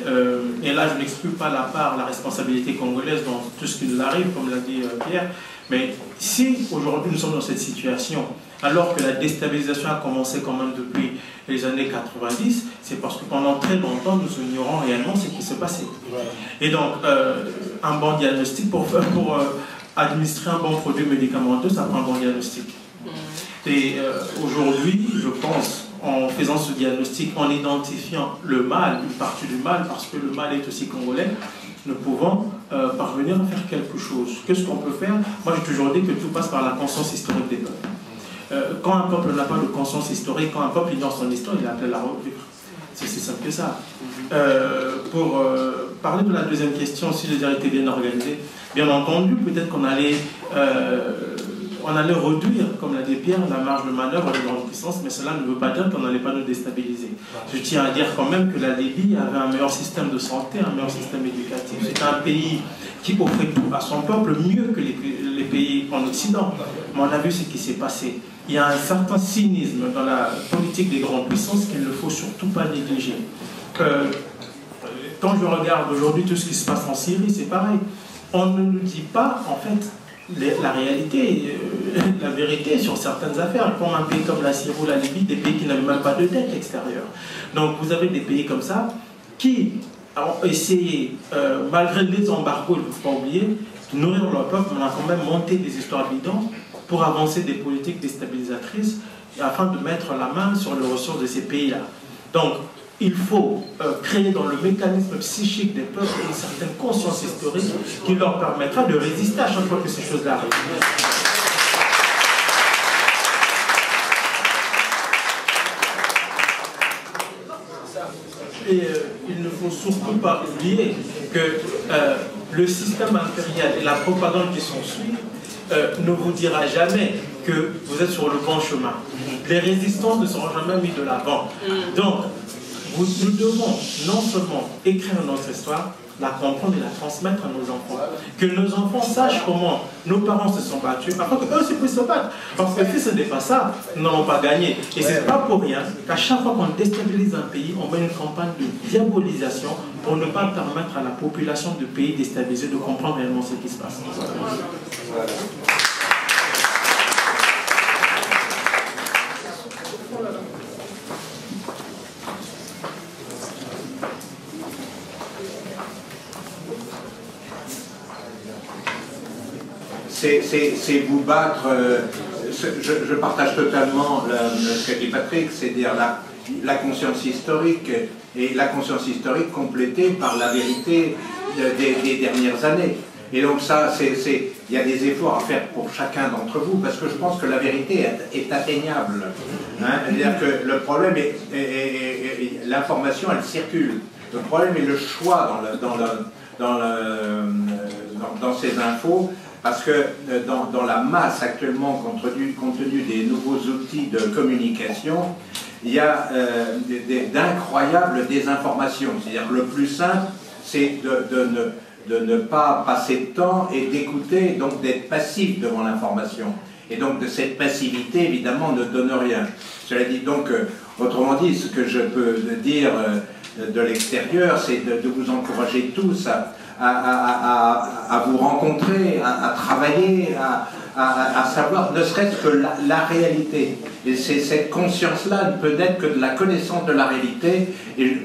et là je n'exclus pas la responsabilité congolaise dans tout ce qui nous arrive, comme l'a dit Pierre, mais si aujourd'hui nous sommes dans cette situation, alors que la déstabilisation a commencé quand même depuis les années 90, c'est parce que pendant très longtemps nous ignorons réellement ce qui se passait. Et donc, un bon diagnostic, pour administrer un bon produit médicamenteux, ça prend un bon diagnostic. Et aujourd'hui, je pense, en faisant ce diagnostic, en identifiant le mal, une partie du mal, parce que le mal est aussi congolais, nous pouvons parvenir à faire quelque chose. Qu'est-ce qu'on peut faire? Moi, j'ai toujours dit que tout passe par la conscience historique des peuples. Quand un peuple n'a pas de conscience historique, quand un peuple ignore son histoire, il est appelé à la revivre. C'est aussi simple que ça. Pour parler de la deuxième question, si les été bien organisés, bien entendu, peut-être qu'on allait réduire, comme l'a dit Pierre, la marge de manœuvre des grandes puissances, mais cela ne veut pas dire qu'on n'allait pas nous déstabiliser. Je tiens à dire quand même que la Libye avait un meilleur système de santé, un meilleur système éducatif. C'est un pays qui offrait tout à son peuple mieux que les pays en Occident. Mais on a vu ce qui s'est passé. Il y a un certain cynisme dans la politique des grandes puissances qu'il ne faut surtout pas négliger. Quand je regarde aujourd'hui tout ce qui se passe en Syrie, c'est pareil. On ne nous dit pas, en fait, la réalité, la vérité sur certaines affaires, comme un pays comme la Syrie ou la Libye, des pays qui n'avaient même pas de dette extérieure. Donc vous avez des pays comme ça qui ont essayé, malgré les embargos, il ne faut pas oublier, de nourrir leur peuple. On a quand même monté des histoires bidons pour avancer des politiques déstabilisatrices afin de mettre la main sur les ressources de ces pays-là. Donc, il faut créer dans le mécanisme psychique des peuples une certaine conscience historique qui leur permettra de résister à chaque fois que ces choses-là arrivent. Et il ne faut surtout pas oublier que le système impérial et la propagande qui s'ensuit ne vous dira jamais que vous êtes sur le bon chemin. Les résistances ne seront jamais mises de l'avant. Donc, nous devons non seulement écrire notre histoire, la comprendre et la transmettre à nos enfants. Que nos enfants sachent comment nos parents se sont battus, afin qu'eux aussi puissent se battre. Parce que si ce n'est pas ça, nous n'allons pas gagner. Et ce n'est pas pour rien qu'à chaque fois qu'on déstabilise un pays, on met une campagne de diabolisation pour ne pas permettre à la population du pays déstabilisé de comprendre réellement ce qui se passe. Voilà. C'est vous battre, je partage totalement ce qu'a dit Patrick, c'est-à-dire la conscience historique, et la conscience historique complétée par la vérité des dernières années. Et donc ça, il y a des efforts à faire pour chacun d'entre vous, parce que je pense que la vérité est atteignable. Hein? C'est-à-dire que le problème est l'information, elle circule. Le problème est le choix dans ces infos. parce que dans la masse actuellement, compte tenu des nouveaux outils de communication, il y a d'incroyables désinformations. C'est-à-dire que le plus simple, c'est de ne pas passer de temps et d'écouter, donc d'être passif devant l'information. Et donc de cette passivité, évidemment, ne donne rien. Cela dit donc, autrement dit, ce que je peux dire de l'extérieur, c'est de vous encourager tous à vous rencontrer, à travailler, à savoir, ne serait-ce que la réalité. Et cette conscience-là ne peut n'être que de la connaissance de la réalité. Et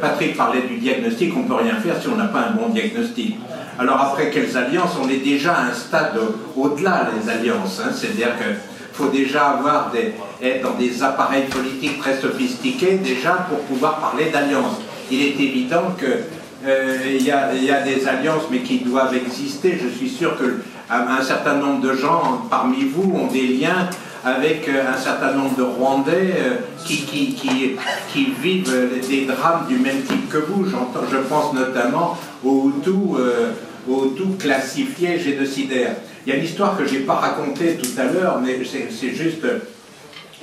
Patrick parlait du diagnostic, on ne peut rien faire si on n'a pas un bon diagnostic. Alors après, quelles alliances? On est déjà à un stade au-delà des alliances. Hein. C'est-à-dire qu'il faut déjà être dans des appareils politiques très sophistiqués déjà pour pouvoir parler d'alliances. Il est évident qu'il y a des alliances, mais qui doivent exister. Je suis sûr qu'un certain nombre de gens parmi vous ont des liens avec un certain nombre de Rwandais qui vivent des drames du même type que vous. Je pense notamment aux Hutus classifiés génocidaires. Il y a une histoire que je n'ai pas racontée tout à l'heure, mais c'est juste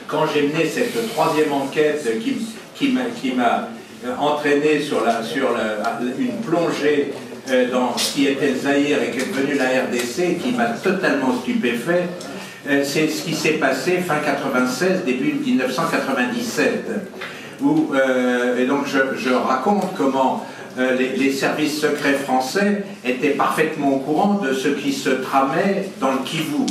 quand j'ai mené cette troisième enquête qui m'a entraîné sur une plongée dans ce qui était le Zaïre et qui est devenu la RDC, qui m'a totalement stupéfait. C'est ce qui s'est passé fin 96, début 1997. Et donc je raconte comment les services secrets français étaient parfaitement au courant de ce qui se tramait dans le Kivu.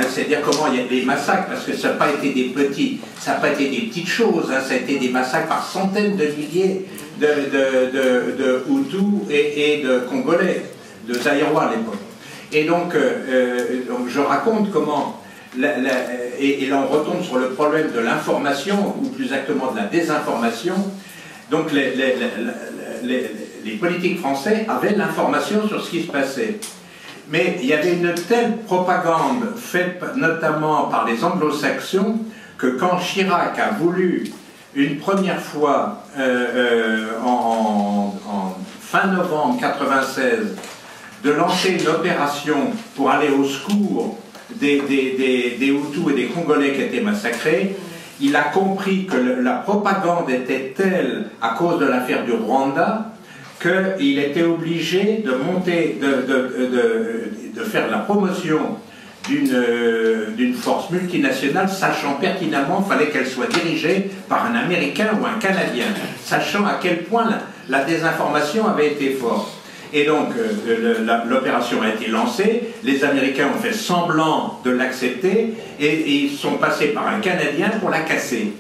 C'est-à-dire comment il y a des massacres, parce que ça n'a pas été des petites choses, hein, ça a été des massacres par centaines de milliers de Hutus et de Congolais, de Zaïrois à l'époque. Et donc je raconte comment, et là on retombe sur le problème de l'information, ou plus exactement de la désinformation. Donc les politiques français avaient l'information sur ce qui se passait. Mais il y avait une telle propagande faite notamment par les anglo-saxons que quand Chirac a voulu une première fois en fin novembre 1996 de lancer une opération pour aller au secours des Hutus et des Congolais qui étaient massacrés, il a compris que la propagande était telle à cause de l'affaire du Rwanda qu'il était obligé de monter, de faire la promotion d'une force multinationale, sachant pertinemment qu'il fallait qu'elle soit dirigée par un Américain ou un Canadien, sachant à quel point la désinformation avait été forte. Et donc l'opération a été lancée, les Américains ont fait semblant de l'accepter et ils sont passés par un Canadien pour la casser.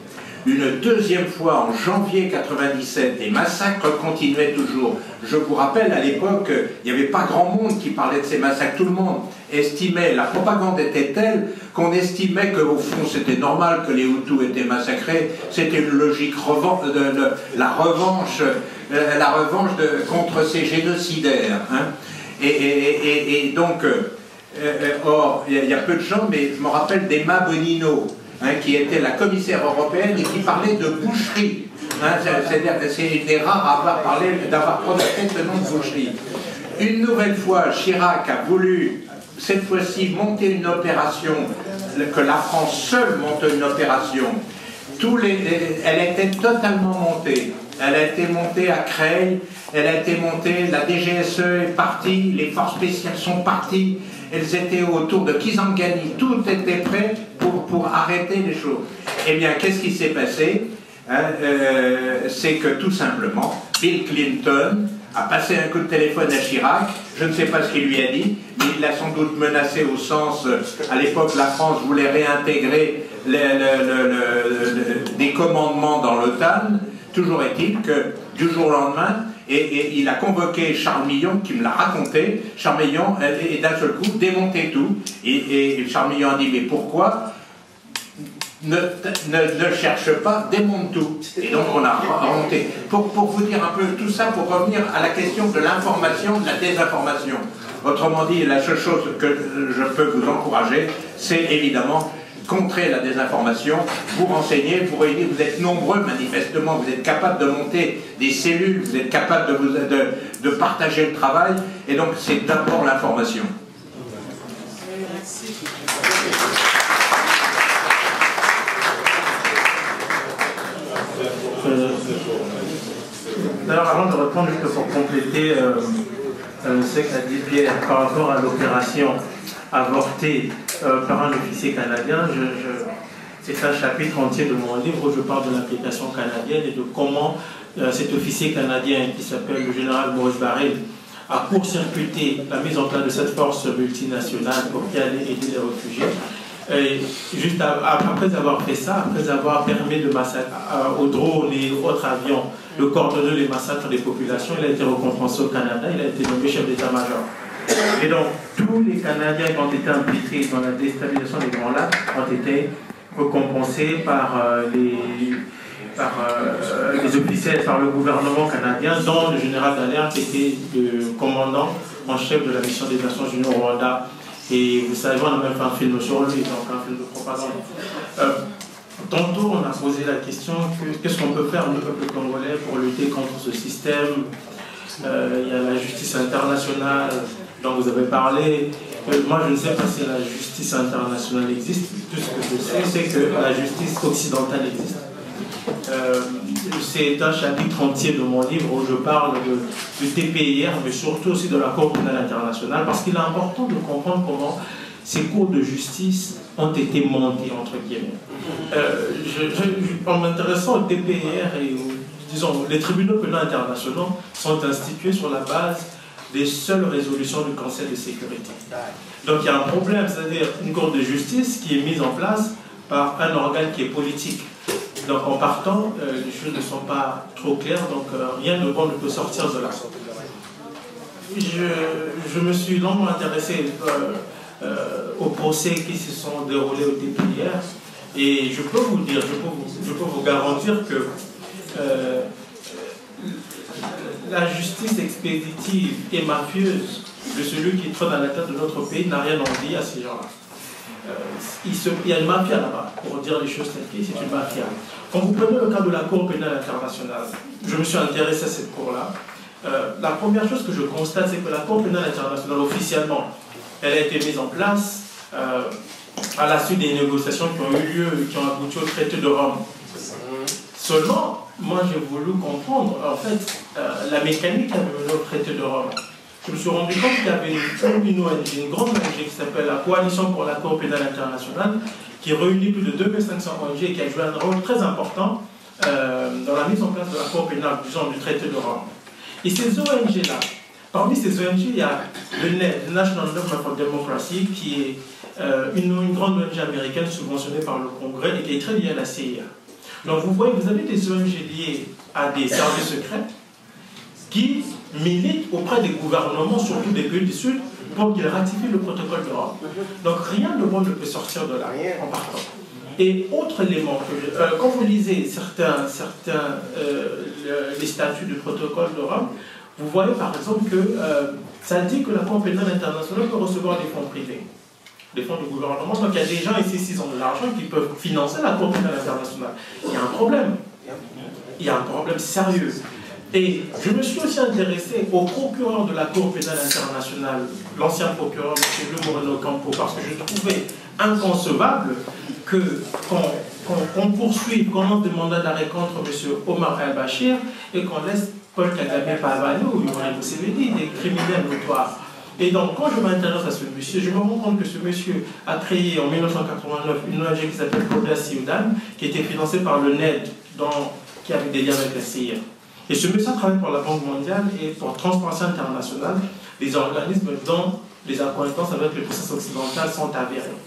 Une deuxième fois en janvier 1997, les massacres continuaient toujours. Je vous rappelle, à l'époque, il n'y avait pas grand monde qui parlait de ces massacres. Tout le monde estimait, la propagande était telle qu'on estimait qu'au fond c'était normal que les Hutus étaient massacrés. C'était une logique la revanche contre ces génocidaires. Hein. Et donc, or, il y a peu de gens, mais je me rappelle d'Emma Bonino, hein, qui était la commissaire européenne et qui parlait de boucherie. Hein, c'est-à-dire que c'est une des rares à d'avoir prononcé ce nom de boucherie. Une nouvelle fois, Chirac a voulu, cette fois-ci, monter une opération, que la France seule monte une opération. Elle était totalement montée. Elle a été montée à Creil, elle a été montée, la DGSE est partie, les forces spéciales sont parties, elles étaient autour de Kisangani, tout était prêt pour arrêter les choses. Eh bien, qu'est-ce qui s'est passé? C'est que tout simplement, Bill Clinton a passé un coup de téléphone à Chirac, je ne sais pas ce qu'il lui a dit, mais il l'a sans doute menacé au sens, à l'époque la France voulait réintégrer des commandements dans l'OTAN. Toujours est-il que du jour au lendemain, et il a convoqué Charles Millon qui me l'a raconté, Charles Millon et d'un seul coup démonté tout, et Charles Millon a dit mais pourquoi ne cherche pas, démonte tout. Et donc on a remonté. Pour vous dire un peu tout ça, pour revenir à la question de l'information, de la désinformation. Autrement dit, la seule chose que je peux vous encourager, c'est évidemment contrer la désinformation, vous renseigner, vous réunir, vous êtes nombreux manifestement, vous êtes capables de monter des cellules, vous êtes capables de partager le travail, et donc c'est d'abord l'information. D'ailleurs, avant de répondre, juste pour compléter ce qu'a dit Pierre par rapport à l'opération avortée par un officier canadien, c'est un chapitre entier de mon livre où je parle de l'application canadienne et de comment cet officier canadien qui s'appelle le général Maurice Barré a court-circuité la mise en place de cette force multinationale pour qui allait aider les réfugiés. Et juste après avoir fait ça, après avoir permis de massacrer aux drones et autres avions de coordonner les massacres des populations, il a été récompensé au Canada, il a été nommé chef d'état-major. Et donc, tous les Canadiens qui ont été impliqués dans la déstabilisation des Grands Lacs ont été récompensés par les officiels, par le gouvernement canadien, dont le général Dallaire qui était le commandant en chef de la mission des Nations Unies au Rwanda. Et vous savez, on a même fait un film sur lui, donc un film de propagande. Tantôt, on a posé la question qu'est-ce qu'on peut faire, le peuple congolais, pour lutter contre ce système. Il y a la justice internationale dont vous avez parlé. Moi, je ne sais pas si la justice internationale existe. Tout ce que je sais, c'est que la justice occidentale existe. C'est un chapitre entier de mon livre où je parle du TPIR, mais surtout aussi de la Cour pénale internationale, parce qu'il est important de comprendre comment ces cours de justice ont été montés, entre guillemets. En m'intéressant au TPIR, et disons, les tribunaux pénaux internationaux sont institués sur la base des seules résolutions du Conseil de sécurité. Donc il y a un problème, c'est-à-dire une Cour de justice qui est mise en place par un organe qui est politique. Donc en partant, les choses ne sont pas trop claires, donc rien de bon ne peut sortir de là. Je me suis longuement intéressé aux procès qui se sont déroulés au TPIR, et je peux vous dire, je peux vous garantir que la justice expéditive et mafieuse de celui qui trône à la tête de notre pays n'a rien envie à ces gens-là. Il y a une mafia là-bas, pour dire les choses telles qu'elles, c'est une mafia. Quand vous prenez le cas de la Cour pénale internationale, je me suis intéressé à cette cour-là. La première chose que je constate, c'est que la Cour pénale internationale, officiellement, elle a été mise en place à la suite des négociations qui ont eu lieu, qui ont abouti au traité de Rome. Seulement, moi j'ai voulu comprendre, en fait, la mécanique qui avait mené au traité de Rome. Je me suis rendu compte qu'il y avait une grande ONG qui s'appelle la Coalition pour la Cour pénale internationale, qui réunit plus de 2500 ONG et qui a joué un rôle très important dans la mise en place de la Cour pénale, disons, du traité de Rome. Et ces ONG-là, parmi ces ONG, il y a le NED, le National Endowment for Democracy, qui est une grande ONG américaine subventionnée par le Congrès et qui est très liée à la CIA. Donc vous voyez, vous avez des ONG liées à des services secrets qui militent auprès des gouvernements, surtout des pays du Sud, pour qu'ils ratifient le protocole de Rome. Donc rien de bon ne peut sortir de là en partant. Et autre élément, quand vous lisez les statuts du protocole de Rome, vous voyez par exemple que ça dit que la Cour pénale internationale peut recevoir des fonds privés, des fonds du gouvernement. Donc il y a des gens ici, s'ils ont de l'argent, qui peuvent financer la Cour pénale internationale. Il y a un problème. Il y a un problème sérieux. Et je me suis aussi intéressé au procureur de la Cour pénale internationale, l'ancien procureur, M. Moreno Campo, parce que je trouvais inconcevable qu'on poursuive, qu'on lance des mandats d'arrêt contre M. Omar El-Bashir et qu'on laisse Paul Kagame Pavalo ou Yuri Museveni, des criminels notoires. Et donc, quand je m'intéresse à ce monsieur, je me rends compte que ce monsieur a créé en 1989 une ONG qui s'appelle Koda Sioudan, qui était financée par le NED, qui avait des liens avec la CIA. Et ce monsieur travaille pour la Banque mondiale et pour Transparency International, des organismes dont les accointances avec les puissances occidentales sont avérées.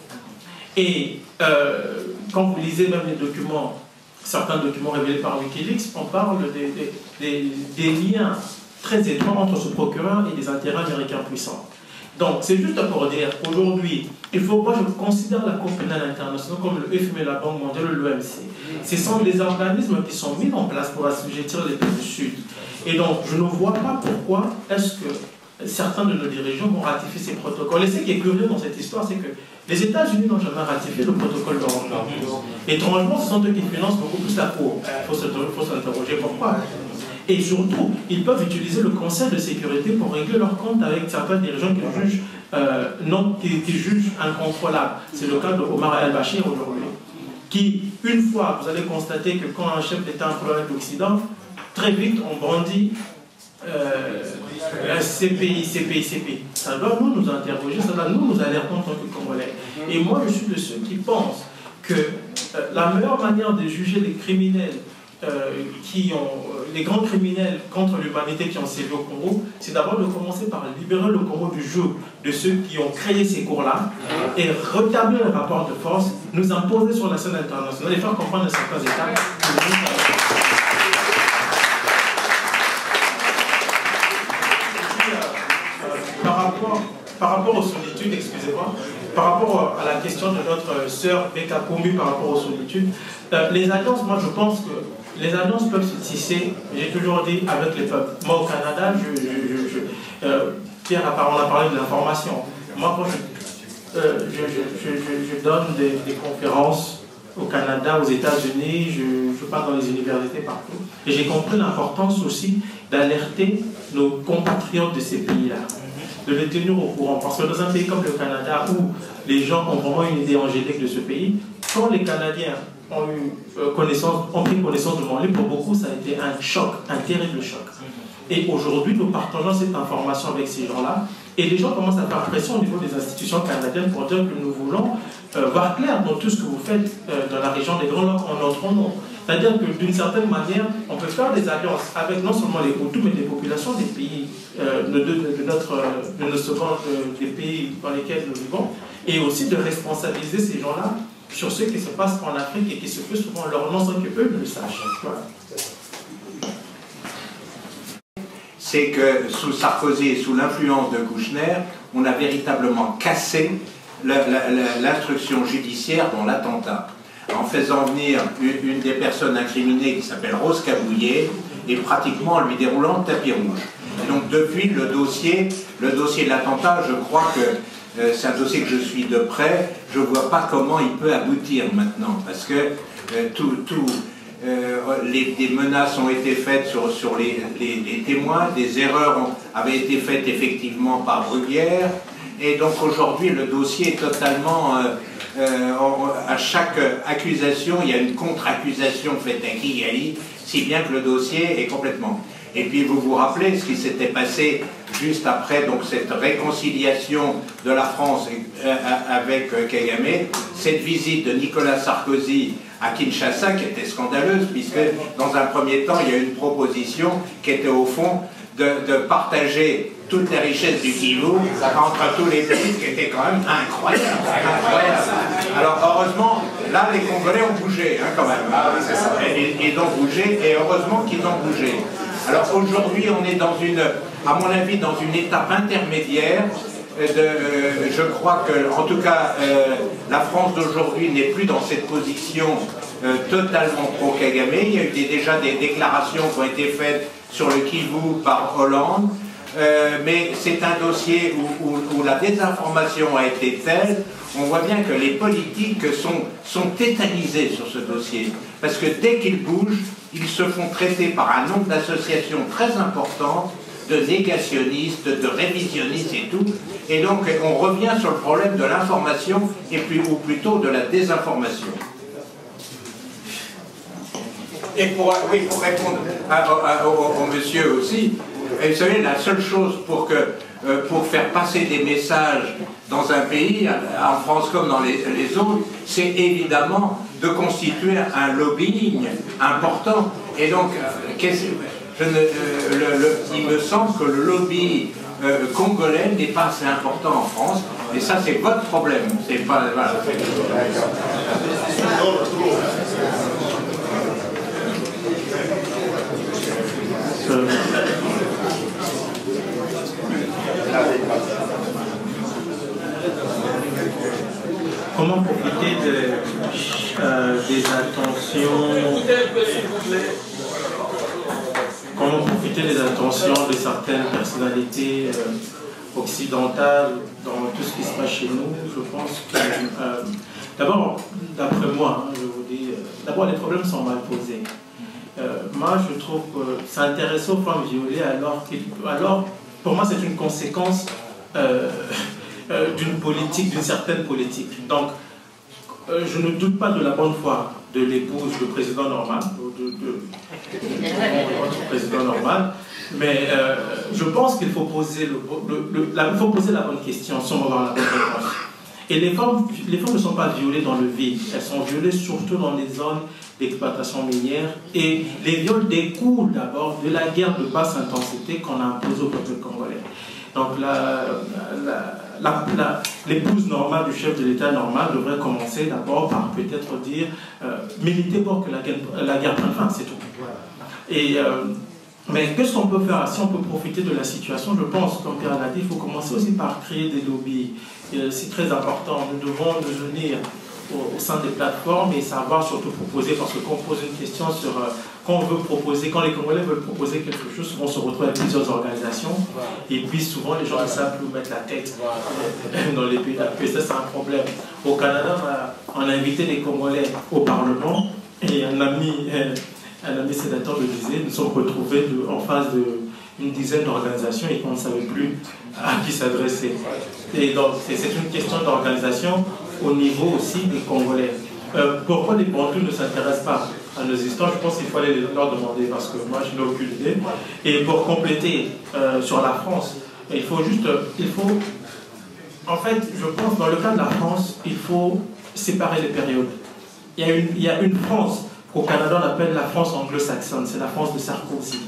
Et quand vous lisez même les documents, certains documents révélés par Wikileaks, on parle des liens très étroits entre ce procureur et des intérêts américains puissants. Donc, c'est juste pour dire, aujourd'hui, moi je considère la Cour pénale internationale comme le FMI, la Banque mondiale, l'OMC. Ce sont les organismes qui sont mis en place pour assujettir les pays du Sud. Et donc, je ne vois pas pourquoi est-ce que certains de nos dirigeants vont ratifier ces protocoles. Et ce qui est curieux dans cette histoire, c'est que les États-Unis n'ont jamais ratifié le protocole de Rome. Étrangement, ce sont eux qui financent beaucoup plus la Cour. Il faut s'interroger pourquoi. Et surtout, ils peuvent utiliser le Conseil de sécurité pour régler leurs comptes avec certains dirigeants qui jugent incontrôlables. C'est le cas de Omar el-Bashir aujourd'hui, qui, une fois, vous allez constater que quand un chef d'État a un problème d'Occident, très vite on brandit CPI. Ça doit nous interroger, ça doit nous alerter en tant que Congolais. Et moi, je suis de ceux qui pensent que la meilleure manière de juger les criminels les grands criminels contre l'humanité qui ont sévi au Congo, c'est d'abord de commencer par libérer le Congo du joug de ceux qui ont créé ces cours-là et rétablir le rapport de force, nous imposer sur la scène internationale et faire comprendre à certains États par rapport aux solitudes, excusez-moi, par rapport à la question de notre sœur Beka Kombi par rapport aux solitudes, les alliances, moi je pense que les alliances peuvent se tisser, j'ai toujours dit, avec les peuples. Moi au Canada, Pierre, on a parlé de l'information. Moi quand je donne des conférences au Canada, aux États-Unis, je parle dans les universités partout. Et j'ai compris l'importance aussi d'alerter nos compatriotes de ces pays-là, de les tenir au courant. Parce que dans un pays comme le Canada, où les gens ont vraiment une idée angélique de ce pays, quand les Canadiens ont pris connaissance de mon livre, pour beaucoup, ça a été un choc, un terrible choc. Et aujourd'hui, nous partageons cette information avec ces gens-là, et les gens commencent à faire pression au niveau des institutions canadiennes pour dire que nous voulons voir clair dans tout ce que vous faites dans la région des Grands Lacs en notre nom. C'est-à-dire que d'une certaine manière, on peut faire des alliances avec non seulement les Hutus, mais les populations des pays, des pays dans lesquels nous vivons, et aussi de responsabiliser ces gens-là sur ce qui se passe en Afrique et qui se fait souvent leur nom sans qu'eux ne le sachent. Voilà. C'est que sous Sarkozy et sous l'influence de Kouchner, on a véritablement cassé l'instruction judiciaire dans l'attentat, en faisant venir une des personnes incriminées qui s'appelle Rose Kabouillet et pratiquement en lui déroulant le tapis rouge. Et donc depuis le dossier de l'attentat, je crois que c'est un dossier que je suis de près, je ne vois pas comment il peut aboutir maintenant, parce que des menaces ont été faites sur les témoins, des erreurs avaient été faites effectivement par Bruguière, et donc aujourd'hui le dossier est totalement, à chaque accusation, il y a une contre-accusation faite à Kigali, si bien que le dossier est complètement... Et puis vous vous rappelez ce qui s'était passé juste après donc, cette réconciliation de la France avec Kagame, cette visite de Nicolas Sarkozy à Kinshasa qui était scandaleuse, puisque dans un premier temps il y a eu une proposition qui était au fond de partager toutes les richesses du Kivu entre tous les pays, qui était quand même incroyable. Alors heureusement, là les Congolais ont bougé quand même. Ils ont bougé, et heureusement qu'ils ont bougé. Alors aujourd'hui, on est à mon avis, dans une étape intermédiaire. Je crois que, en tout cas, la France d'aujourd'hui n'est plus dans cette position totalement pro-Kagame. Il y a eu déjà des déclarations qui ont été faites sur le Kivu par Hollande. Mais c'est un dossier où la désinformation a été telle, on voit bien que les politiques sont tétanisés sur ce dossier. Parce que dès qu'ils bougent, ils se font traiter par un nombre d'associations très importantes, de négationnistes, de révisionnistes et tout. Et donc on revient sur le problème de l'information, ou plutôt de la désinformation. Et pour répondre au monsieur aussi, et vous savez, la seule chose pour faire passer des messages dans un pays, en France comme dans les autres, c'est évidemment de constituer un lobbying important. Et donc, il me semble que le lobby congolais n'est pas assez important en France, et ça c'est votre problème. C'est pas, voilà. Comment profiter des attentions de certaines personnalités occidentales dans tout ce qui se passe chez nous? Je pense que, d'abord, d'après moi, je vous dis, d'abord les problèmes sont mal posés. moi je trouve que c'est intéressant aux femmes violées alors pour moi c'est une conséquence d'une politique, d'une certaine politique. Donc je ne doute pas de la bonne foi de l'épouse du président Norman, notre président Norman, mais je pense qu'il faut poser la bonne question sans avoir la bonne réponse. Et les femmes ne sont pas violées dans le vide, elles sont violées surtout dans les zones d'exploitation minière, et les viols découlent d'abord de la guerre de basse intensité qu'on a imposée au peuple congolais. Donc l'épouse normale du chef de l'État normal devrait commencer d'abord par peut-être dire militer pour que la guerre prenne fin, c'est tout. Et mais qu'est-ce qu'on peut faire? Si on peut profiter de la situation, je pense, comme Pierre l'a dit, il faut commencer aussi par créer des lobbies. C'est très important. Nous devons nous unir au sein des plateformes et savoir surtout proposer, parce que quand on pose une question sur quand on veut proposer, quand les Congolais veulent proposer quelque chose, souvent on se retrouve avec plusieurs organisations et puis souvent les gens ne savent plus où mettre la tête dans les pays d'appui. Ça, c'est un problème. Au Canada, on a invité les Congolais au Parlement et un ami sénateur le disait, nous sommes retrouvés en face d'une dizaine d'organisations et qu'on ne savait plus à qui s'adresser. Et donc, c'est une question d'organisation au niveau aussi des Congolais. Pourquoi les Bantous ne s'intéressent pas à nos histoires? Je pense qu'il faut aller leur demander parce que moi, je n'ai aucune idée. Et pour compléter sur la France, en fait, je pense, dans le cas de la France, il faut séparer les périodes. Il y a une France qu'au Canada, on appelle la France anglo-saxonne, c'est la France de Sarkozy.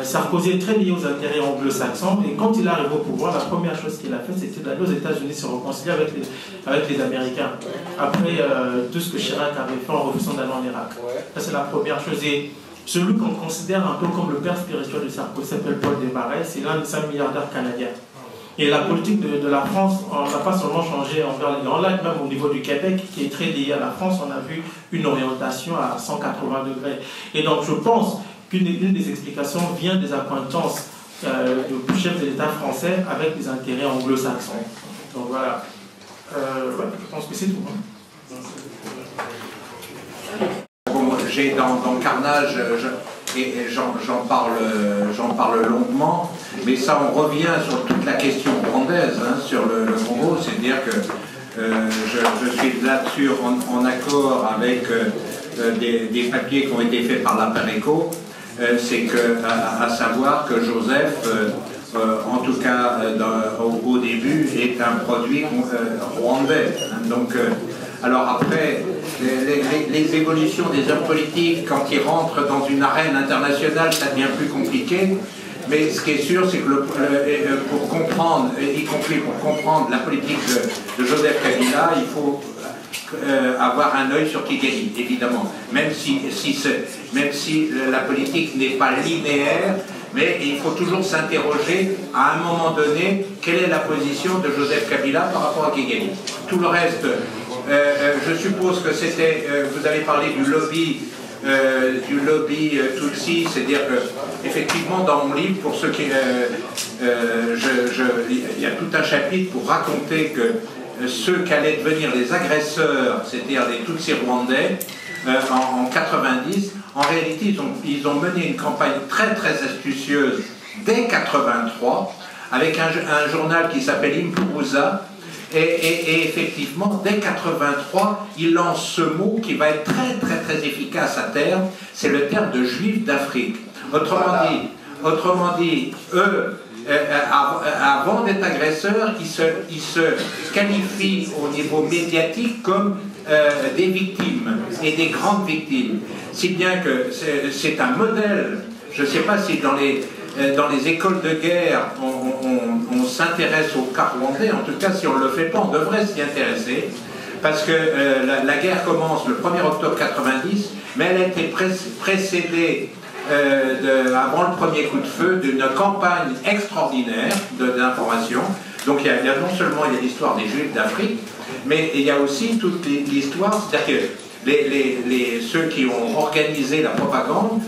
Sarkozy est très lié aux intérêts anglo-saxons et quand il arrive au pouvoir, la première chose qu'il a fait, c'était d'aller aux États-Unis se réconcilier avec les Américains. Après tout ce que Chirac avait fait en refusant d'aller en Irak. Ça, c'est la première chose. Et celui qu'on considère un peu comme le père spirituel de Sarkozy s'appelle Paul Desmarais, c'est l'un des 5 milliardaires canadiens. Et la politique de la France, on n'a pas seulement changé envers les Grands Lacs, même au niveau du Québec, qui est très lié à la France, on a vu une orientation à 180 degrés. Et donc je pense qu'une des explications vient des accointances du chef de l'État français avec les intérêts anglo-saxons. Donc voilà. Je pense que c'est tout. Bon, j'ai dans Carnage, j'en parle longuement, mais ça on revient sur toute la question rwandaise, sur le Congo, c'est-à-dire que je suis là-dessus en accord avec des papiers qui ont été faits par l'Apareco, c'est à savoir que Joseph, en tout cas au début, est un produit rwandais. Donc, alors après, les évolutions des hommes politiques, quand ils rentrent dans une arène internationale, ça devient plus compliqué. Mais ce qui est sûr, c'est que pour comprendre, y compris pour comprendre la politique de Joseph Kabila, il faut avoir un œil sur Kigali, évidemment. Même si la politique n'est pas linéaire, mais il faut toujours s'interroger à un moment donné quelle est la position de Joseph Kabila par rapport à Kigali. Tout le reste, je suppose que c'était, vous avez parlé du lobby Tutsi, c'est-à-dire que effectivement dans mon livre, pour ceux qui, il y a tout un chapitre pour raconter que ceux qu'allaient devenir les agresseurs, c'est-à-dire les Tutsis rwandais, en 90, en réalité ils ont mené une campagne très très astucieuse dès 83 avec un journal qui s'appelle Impuruza. Et effectivement, dès 83, il lance ce mot qui va être très très très efficace à terme, c'est le terme de juifs d'Afrique. Autrement dit, eux, avant d'être agresseurs, ils se qualifient au niveau médiatique comme des victimes, et des grandes victimes. Si bien que c'est un modèle, je ne sais pas si dans les écoles de guerre, on s'intéresse au cas rwandais. En tout cas, si on ne le fait pas, on devrait s'y intéresser. Parce que la guerre commence le 1er octobre 90, mais elle a été précédée, avant le premier coup de feu, d'une campagne extraordinaire d'information. Donc il y a non seulement l'histoire des Juifs d'Afrique, mais il y a aussi toute l'histoire, c'est-à-dire que ceux qui ont organisé la propagande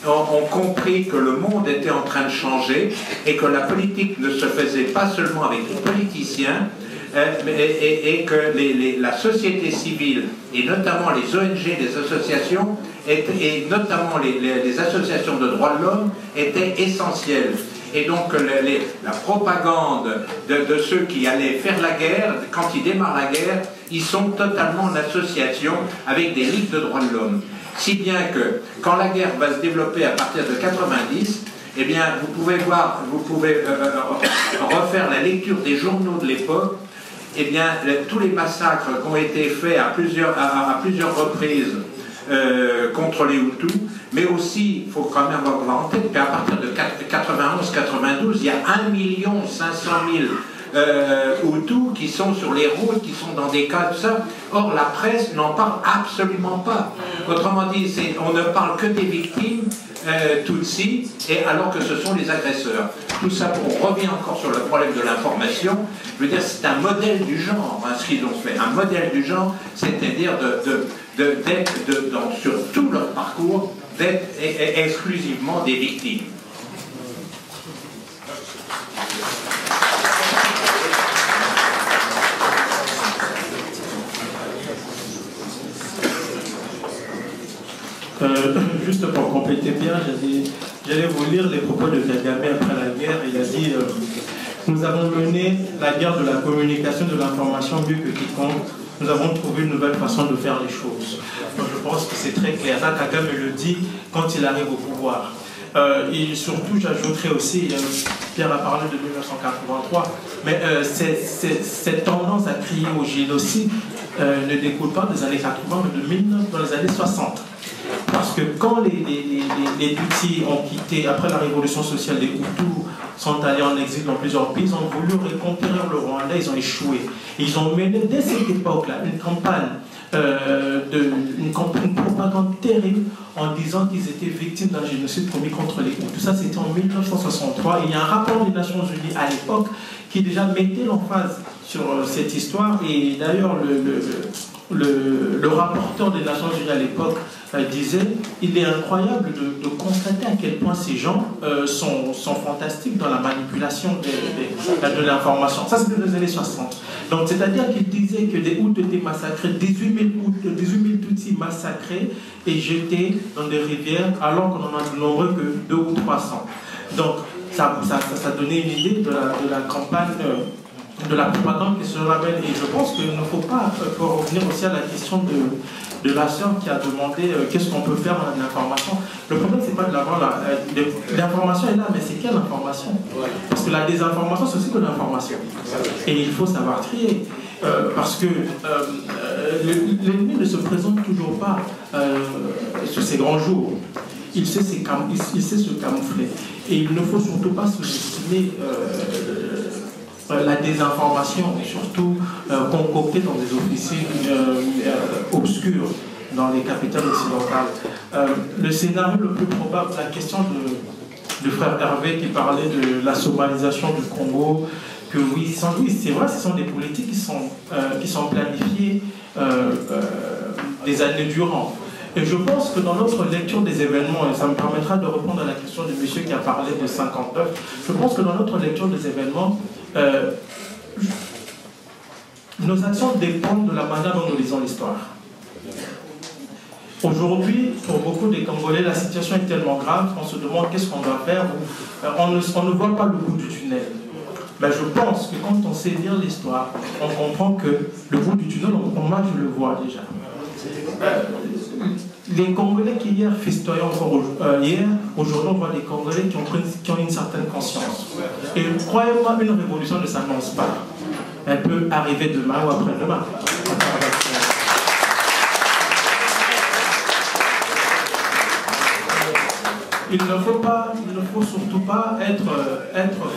ont compris que le monde était en train de changer et que la politique ne se faisait pas seulement avec les politiciens, et que la société civile, et notamment les ONG, les associations, et notamment les associations de droits de l'homme, étaient essentielles. Et donc la propagande de ceux qui allaient faire la guerre, quand ils démarrent la guerre, ils sont totalement en association avec des ligues de droits de l'homme. Si bien que quand la guerre va se développer à partir de 90, eh bien vous pouvez refaire la lecture des journaux de l'époque. Eh bien tous les massacres qui ont été faits à plusieurs reprises contre les Hutus, mais aussi, il faut quand même avoir en tête qu'à partir de 91-92, il y a 1 500 000 Hutus qui sont sur les routes, qui sont dans des cas de ça. Or, la presse n'en parle absolument pas. Autrement dit, on ne parle que des victimes Tutsis, et alors que ce sont les agresseurs. Tout ça, on revient encore sur le problème de l'information. Je veux dire, c'est un modèle du genre, hein, ce qu'ils ont fait. Un modèle du genre, c'est-à-dire sur tout leur parcours, d'être exclusivement des victimes. Juste pour compléter bien, j'allais vous lire les propos de Kagame après la guerre. Il a dit nous avons mené la guerre de la communication, de l'information mieux que quiconque. Nous avons trouvé une nouvelle façon de faire les choses. Donc je pense que c'est très clair. Ça, Kagame le dit quand il arrive au pouvoir. Et surtout, j'ajouterais aussi, Pierre a parlé de 1983, mais cette tendance à crier au génocide ne découle pas des années 80, mais dans les années 60. Parce que quand les Tutsis ont quitté, après la révolution sociale, les Hutus sont allés en exil dans plusieurs pays, ils ont voulu reconquérir le Rwanda, ils ont échoué. Et ils ont mené dès cette époque-là une campagne, une propagande terrible en disant qu'ils étaient victimes d'un génocide commis contre les Hutus. Tout ça, c'était en 1963. Et il y a un rapport des Nations Unies à l'époque qui déjà mettait l'emphase sur cette histoire. Et d'ailleurs, le rapporteur des Nations Unies à l'époque disait il est incroyable de constater à quel point ces gens sont fantastiques dans la manipulation de l'information. Ça, c'était dans les années 60. Donc, c'est-à-dire qu'il disait que des Hutus étaient massacrés, 18 000 Tutsis massacrés et jetés dans des rivières, alors qu'on en a de nombreux que 200 ou 300. Donc, ça donnait une idée de la campagne de la propagande qui se ramène. Et je pense qu'il ne faut pas revenir aussi à la question de la sœur qui a demandé qu'est-ce qu'on peut faire dans l'information. Le problème, c'est pas de l'avoir l'information est là, mais c'est quelle information? Parce que la désinformation, c'est aussi de l'information. Et il faut savoir trier. Parce que l'ennemi ne se présente toujours pas sur ces grands jours. Il sait se camoufler. Et il ne faut surtout pas sous-estimer la désinformation, surtout concoctée dans des officines obscures dans les capitales occidentales. Le scénario le plus probable, la question de frère Hervé qui parlait de la somalisation du Congo, que oui, c'est vrai, ce sont des politiques qui sont planifiées des années durant. Et je pense que dans notre lecture des événements, et ça me permettra de répondre à la question du monsieur qui a parlé de 59, je pense que dans notre lecture des événements, nos actions dépendent de la manière dont nous lisons l'histoire. Aujourd'hui, pour beaucoup des Congolais, la situation est tellement grave qu'on se demande qu'est-ce qu'on doit faire. On ne voit pas le bout du tunnel. Mais je pense que quand on sait lire l'histoire, on comprend que le bout du tunnel, moi je le vois déjà. Les Congolais qui hier festoyaient encore hier, aujourd'hui on voit des Congolais qui ont une certaine conscience. Et croyez-moi, une révolution ne s'annonce pas. Elle peut arriver demain ou après-demain. Il ne faut surtout pas être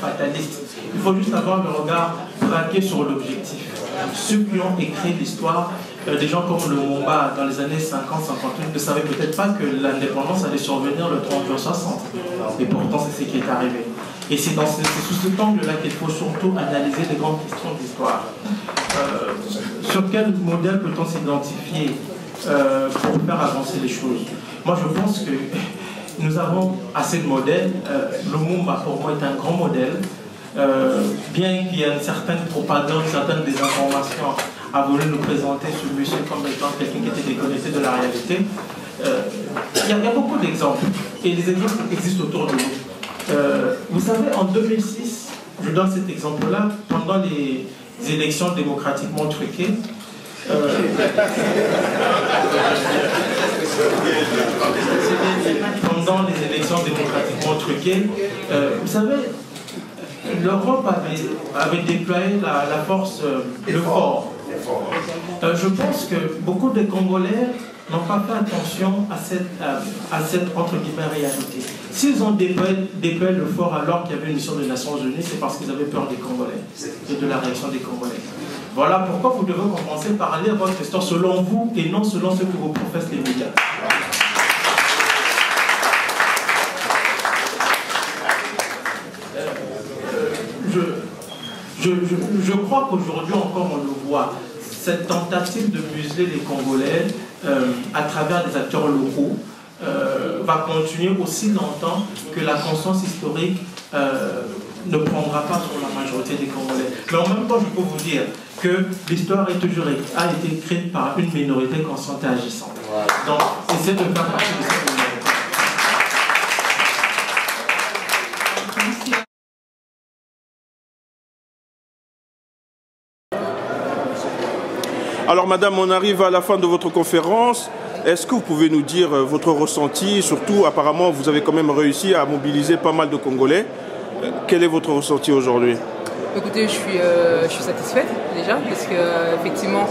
fataliste. Il faut juste avoir le regard braqué sur l'objectif. Ceux qui ont écrit l'histoire, des gens comme Lumumba dans les années 50-51 ne savaient peut-être pas que l'indépendance allait survenir le 30 juin 60. Et pourtant, c'est ce qui est arrivé. Et c'est sous cet angle-là qu'il faut surtout analyser les grandes questions d'histoire. Sur quel modèle peut-on s'identifier pour faire avancer les choses? Moi, je pense que nous avons assez de modèles. Lumumba, pour moi, est un grand modèle. bien qu'il y ait une certaine propagande, une certaine désinformation, a voulu nous présenter ce monsieur comme étant quelqu'un qui était déconnecté de la réalité. Il y a beaucoup d'exemples, et les exemples existent autour de nous. Vous savez, en 2006, je donne cet exemple-là, pendant les élections démocratiquement truquées, pendant les élections démocratiquement truquées, vous savez, l'Europe avait déployé la force, le fort. Je pense que beaucoup de Congolais n'ont pas fait attention à cette entre guillemets réalité. S'ils ont déployé le fort alors qu'il y avait une mission des Nations Unies, c'est parce qu'ils avaient peur des Congolais et de la réaction des Congolais. Voilà pourquoi vous devez commencer par lire votre histoire selon vous et non selon ce que vous professent les médias. Je crois qu'aujourd'hui encore on le voit, cette tentative de museler les Congolais à travers des acteurs locaux va continuer aussi longtemps que la conscience historique ne prendra pas sur la majorité des Congolais. Mais en même temps, je peux vous dire que l'histoire a été écrite par une minorité consciente et agissante. Donc, essayez de faire partie de cette minorité. Alors madame, on arrive à la fin de votre conférence. Est-ce que vous pouvez nous dire votre ressenti? Surtout, apparemment, vous avez quand même réussi à mobiliser pas mal de Congolais. Quel est votre ressenti aujourd'hui? Écoutez, je suis satisfaite déjà, parce qu'effectivement,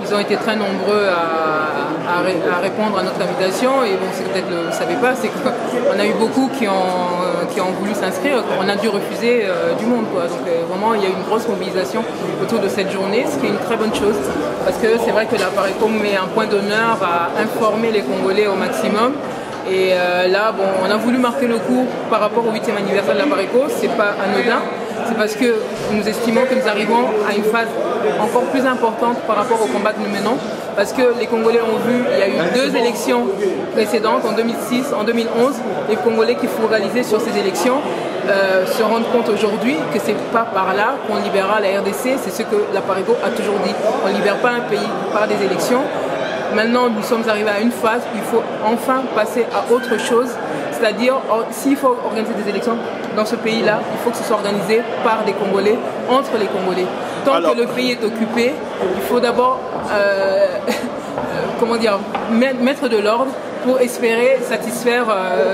ils ont été très nombreux à répondre à notre invitation. Et bon, c'est peut-être que vous ne savez pas, c'est qu'on a eu beaucoup qui ont voulu s'inscrire. On a dû refuser du monde, quoi. Donc vraiment, il y a eu une grosse mobilisation autour de cette journée, ce qui est une très bonne chose. Parce que c'est vrai que la Pareco met un point d'honneur à informer les Congolais au maximum. Et là, bon, on a voulu marquer le coup par rapport au 8e anniversaire de la Pareco. C'est pas anodin. C'est parce que nous estimons que nous arrivons à une phase encore plus importante par rapport au combat que nous menons. Parce que les Congolais ont vu, il y a eu 2 élections précédentes, en 2006, en 2011. Les Congolais qui focalisaient sur ces élections se rendent compte aujourd'hui que c'est pas par là qu'on libérera la RDC. C'est ce que la Pareco a toujours dit. On ne libère pas un pays par des élections. Maintenant, nous sommes arrivés à une phase où il faut enfin passer à autre chose. C'est-à-dire, s'il faut organiser des élections dans ce pays-là, il faut que ce soit organisé par des Congolais, entre les Congolais. Tant que le pays est occupé, il faut d'abord comment dire, mettre de l'ordre pour espérer satisfaire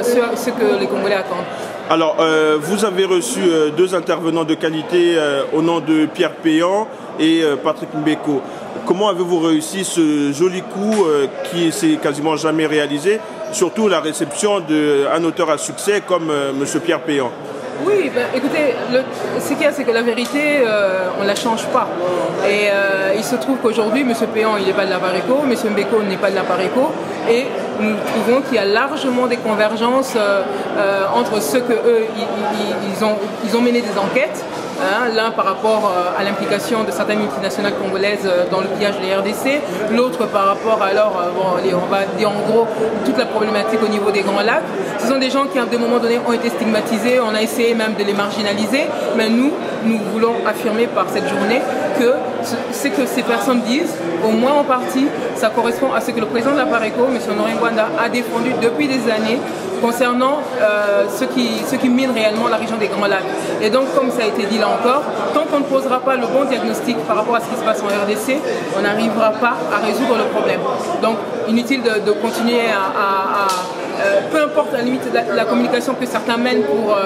ce que les Congolais attendent. Alors, vous avez reçu 2 intervenants de qualité au nom de Pierre Péan et Patrick Mbeko. Comment avez-vous réussi ce joli coup qui s'est quasiment jamais réalisé, surtout la réception d'un auteur à succès comme M. Pierre Péan? Oui, ben, écoutez, ce qu'il y a, c'est que la vérité, on ne la change pas. Et il se trouve qu'aujourd'hui, M. Péan, il n'est pas de la Pareco, M. Mbeko n'est pas de la Pareco, et nous trouvons qu'il y a largement des convergences entre ceux que eux, ils ont mené des enquêtes. L'un par rapport à l'implication de certaines multinationales congolaises dans le pillage de la RDC, l'autre par rapport on va dire en gros toute la problématique au niveau des Grands Lacs. Ce sont des gens qui à des moments donnés ont été stigmatisés, on a essayé même de les marginaliser, mais nous voulons affirmer par cette journée que ce que ces personnes disent, au moins en partie, ça correspond à ce que le président de la Pareco, M. Honoré Ngwanda, a défendu depuis des années concernant ceux qui minent réellement la région des Grands Lacs. Et donc, comme ça a été dit là encore, tant qu'on ne posera pas le bon diagnostic par rapport à ce qui se passe en RDC, on n'arrivera pas à résoudre le problème. Donc, inutile de continuer peu importe la limite de la communication que certains mènent pour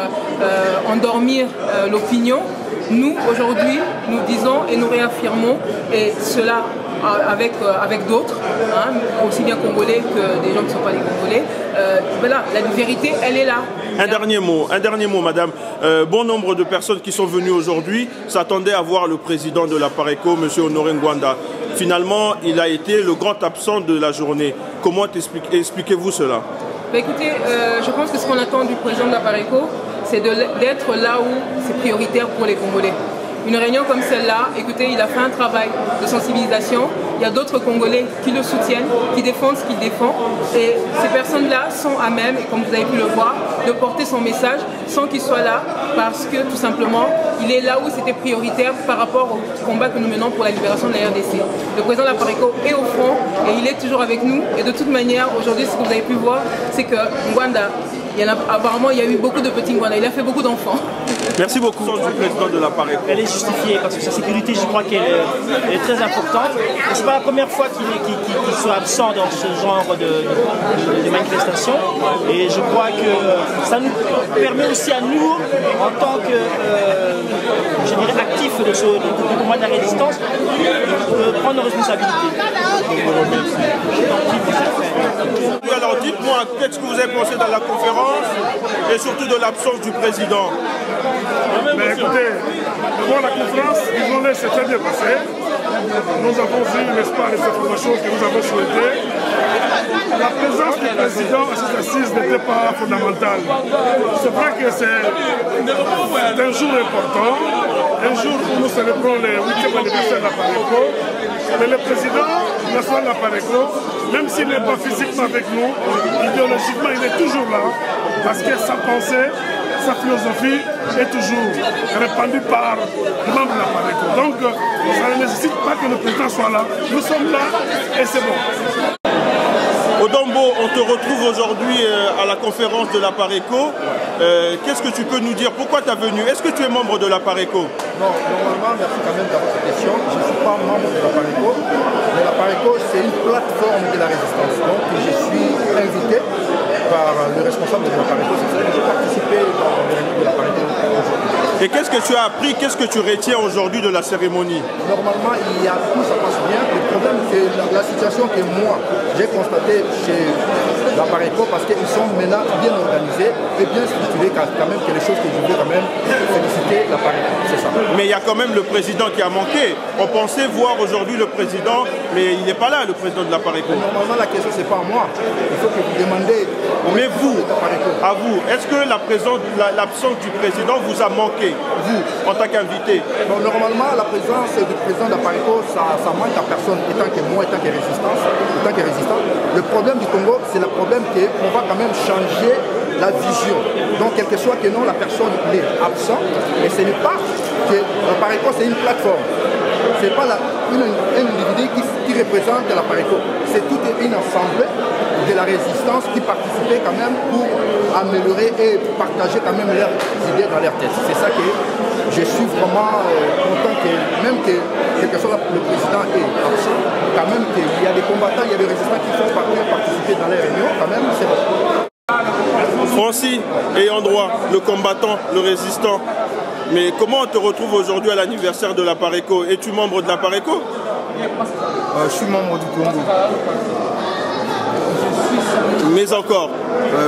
endormir l'opinion, nous, aujourd'hui, nous disons et nous réaffirmons, et cela avec d'autres, aussi bien congolais que des gens qui ne sont pas des Congolais, voilà, la vérité, elle est là. Un dernier mot, madame. Bon nombre de personnes qui sont venues aujourd'hui s'attendaient à voir le président de la Pareco, M. Honoré Ngwanda. Finalement, il a été le grand absent de la journée. Comment expliquez-vous cela? Bah écoutez, je pense que ce qu'on attend du président de la Pareco, c'est d'être là où c'est prioritaire pour les Congolais. une réunion comme celle-là, écoutez, il a fait un travail de sensibilisation. Il y a d'autres Congolais qui le soutiennent, qui défendent ce qu'il défend. Et ces personnes-là sont à même, comme vous avez pu le voir, de porter son message sans qu'il soit là, parce que tout simplement, il est là où c'était prioritaire par rapport au combat que nous menons pour la libération de la RDC. Le président de la Pareco est au front et il est toujours avec nous. Et de toute manière, aujourd'hui, ce que vous avez pu voir, c'est que Ngwanda, apparemment, il y a eu beaucoup de petits Ngwanda. Il a fait beaucoup d'enfants. Merci beaucoup du président de la Pareco. Elle est justifiée parce que sa sécurité, je crois qu'elle est très importante. Et ce n'est pas la première fois qu'il soit absent dans ce genre de manifestation. Et je crois que ça nous permet aussi à nous, en tant que je dirais, actifs du combat de la résistance, de prendre nos responsabilités. Alors dites-moi, qu'est-ce que vous avez pensé dans la conférence et surtout de l'absence du président? Mais écoutez, pour la conférence, disons-le, c'est très bien passé. Nous avons vu, n'est-ce pas, les informations que nous avons souhaitées. La présence du président à cette assise n'était pas fondamentale. C'est vrai que c'est un jour important, un jour où nous célébrons le 8e anniversaire de la Pareco. Mais le président national de la Pareco, même s'il n'est pas physiquement avec nous, idéologiquement il est toujours là, parce que sa pensée, sa philosophie est toujours répandue par les membres de la Pareco. Donc ça ne nécessite pas que le président soit là. Nous sommes là et c'est bon. Odombo, on te retrouve aujourd'hui à la conférence de la Pareco. Qu'est-ce que tu peux nous dire? Pourquoi tu es venu? Est-ce que tu es membre de la Pareco? Non, normalement, merci quand même d'avoir cette question. Je ne suis pas membre de la Pareco. Mais la Pareco, c'est une plateforme de la résistance. Donc je suis invité par le responsable de la Pareco. C'est ça que j'ai participé dans le réunion de la Pareco aujourd'hui. Et qu'est-ce que tu as appris? Qu'est-ce que tu retiens aujourd'hui de la cérémonie? Normalement, il y a tout, ça passe bien. Le problème, c'est la situation que moi, j'ai constatée chez la Pareco, parce qu'ils sont maintenant bien organisés et bien structurés, quand même, que les choses que je veux quand même féliciter la Pareco. C'est ça. Mais il y a quand même le président qui a manqué. On pensait voir aujourd'hui le président, mais il n'est pas là, le président de la Pareco. Normalement, la question, c'est pas à moi. Il faut que vous demandez mais vous, à vous, est-ce que l'absence du président vous a manqué, vous, en tant qu'invité? Bon, normalement, la présence du président de la Pareco, ça manque à personne, étant que moi, étant que résistant. Le problème du Congo, c'est le problème qu'on va quand même changer la vision. Donc, quel que soit que non, la personne est absente, et ce n'est pas que la Pareco, c'est une plateforme. Ce n'est pas un individu qui représente la Pareco. C'est tout un ensemble de la résistance qui participait quand même pour améliorer et partager quand même leurs idées dans leur tête. C'est ça que je suis vraiment content que même que quel que soit le président est absent, quand même qu'il y a des combattants, il y a des résistants qui font participer dans les réunions, quand même c'est bon. Francis, ayant droit, le combattant, le résistant. Mais comment on te retrouve aujourd'hui à l'anniversaire de la Pareco? Es-tu membre de la Pareco? Je suis membre du Congo. Mais encore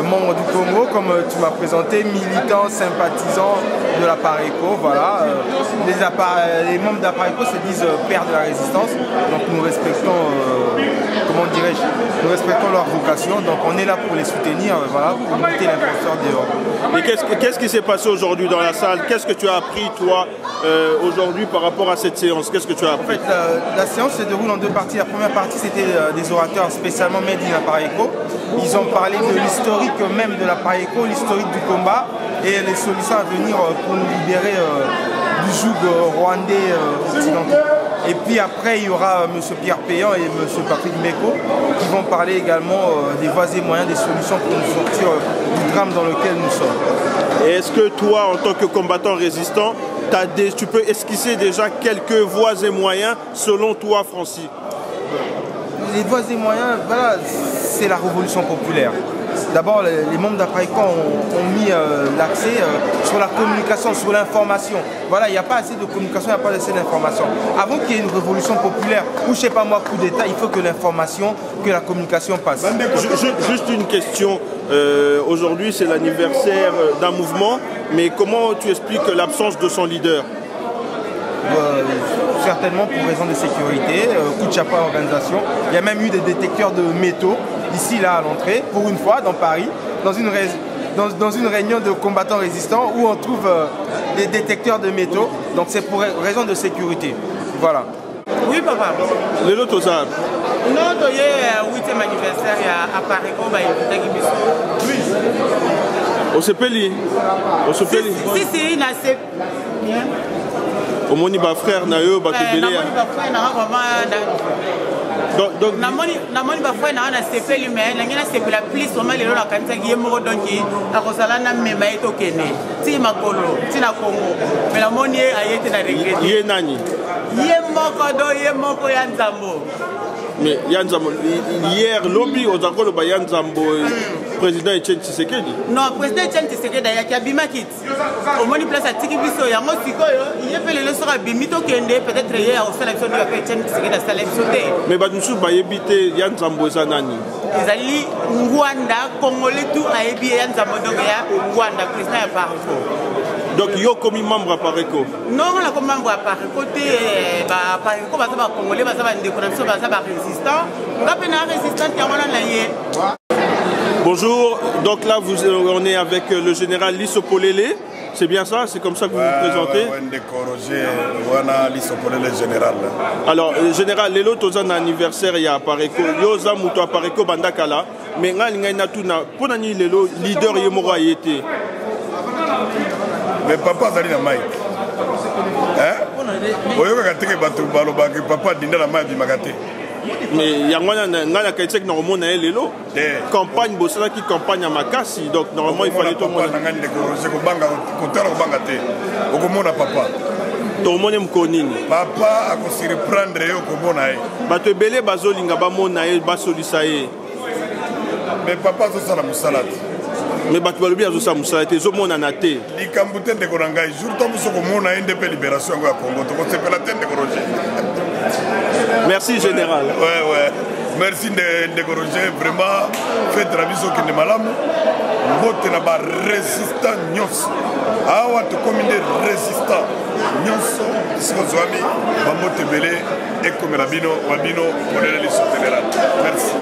membre du Congo, comme tu m'as présenté, militant, sympathisant de la Pareco, voilà. Les membres de la Pareco se disent pères de la résistance, donc nous respectons, comment dirais-je, nous respectons leur vocation, donc on est là pour les soutenir, voilà, pour lutter l'imposteur dehors. Et qu'est-ce qui s'est passé aujourd'hui dans la salle? Qu'est-ce que tu as appris, toi, aujourd'hui par rapport à cette séance? Qu'est-ce que tu as appris? En fait, la séance se déroule en deux parties. La première partie, c'était des orateurs spécialement made in la Pareco. Ils ont parlé de l'historique même de la Pareco, l'historique du combat et les solutions à venir pour nous libérer du joug rwandais occidental. Et puis après, il y aura M. Pierre Péan et M. Patrick Mbeko qui vont parler également des voies et moyens, des solutions pour nous sortir du drame dans lequel nous sommes. Et est-ce que toi, en tant que combattant résistant, tu peux esquisser déjà quelques voies et moyens selon toi, Francis? Les voies et moyens, voilà, c'est la révolution populaire. D'abord, les membres d'Apareco ont mis l'accès sur la communication, sur l'information. Voilà, il n'y a pas assez de communication, il n'y a pas assez d'information. Avant qu'il y ait une révolution populaire, ou je ne sais pas moi, coup d'État, il faut que l'information, que la communication passe. Juste une question. Aujourd'hui, c'est l'anniversaire d'un mouvement, mais comment tu expliques l'absence de son leader? Certainement pour raison de sécurité, coup de chapeau à l'organisation. Il y a même eu des détecteurs de métaux, ici, là, à l'entrée, pour une fois, dans Paris, dans une dans une réunion de combattants résistants où on trouve des détecteurs de métaux. Donc c'est pour raison de sécurité. Voilà. Oui, papa. Les autres aux arts. Non, il y a 8e anniversaire à Paris. Oui. Au Sepeli. Au Sepeli. Si, il a assez. Au moni ba frère na yo ba kebele. Donc namoni ba frère na sepeli mais na ngina sepela plus au lelo na kanisa ki yemo donc akosala na mema eto kene. Ti makolo, ti na Congo. Mais namoni ayete na regret. Ye nani? Ye moko ya Nzambo. Mais Yanzambo, hier, lobby aux accords de Yanzambo, président Etienne Tshisekedi. Non, président Etienne Tshisekedi, il y a Bimakit. Au moins, il place à Tikibiso, il y a Mosiko, il y a fait le leçon à Bimito Kende, peut-être il y a aussi l'élection de Etienne Tshisekedi à sa élection. Mais Badoussou, il y a Yanzambo Zanani. Ils allaient Rwanda, Congolais, tout a ébié Yanzambo, donc il y a Rwanda, président à Pareco. Donc, il y a comme membre à Pareco? Non, on a comme membre à Pareco, Pareco, parce que Congolais, parce que déconnexion, parce que résistant. Bonjour, donc là on est avec le général Lisso Polele, c'est bien ça? C'est comme ça que vous vous présentez? Alors, général, les autres ont un anniversaire il y a Pareco, Yoza Mouto à Pareco Bandakala, mais pour nani le leader Yemoro a été. Mais papa Zali na Mike. Hein? Oyoka kateke batu balobaki papa dinda na Mike bimakate. Mais il y a un qui normalement lelo campagne bossala qui campagne à Makassi donc normalement il fallait tout le monde tout le monde me connaît papa a se reprendre yo komona e bato belé bazolinga ba mona e basolisa e mais papa zo sala musalati mais bato balobi azo sa musalati zo mona na te likambute de koranga jour to muso komona ende pe libération ya Congo to ko sepela tende koroje. Merci général. Ouais. Merci de Roger. Vraiment, faites la mise au Kinemalam. Vote na ba résistant nyos. Awa to commune résistant nyos. Siko zwami ba mote belé et comme rabino wabino pour les soutenir. Merci.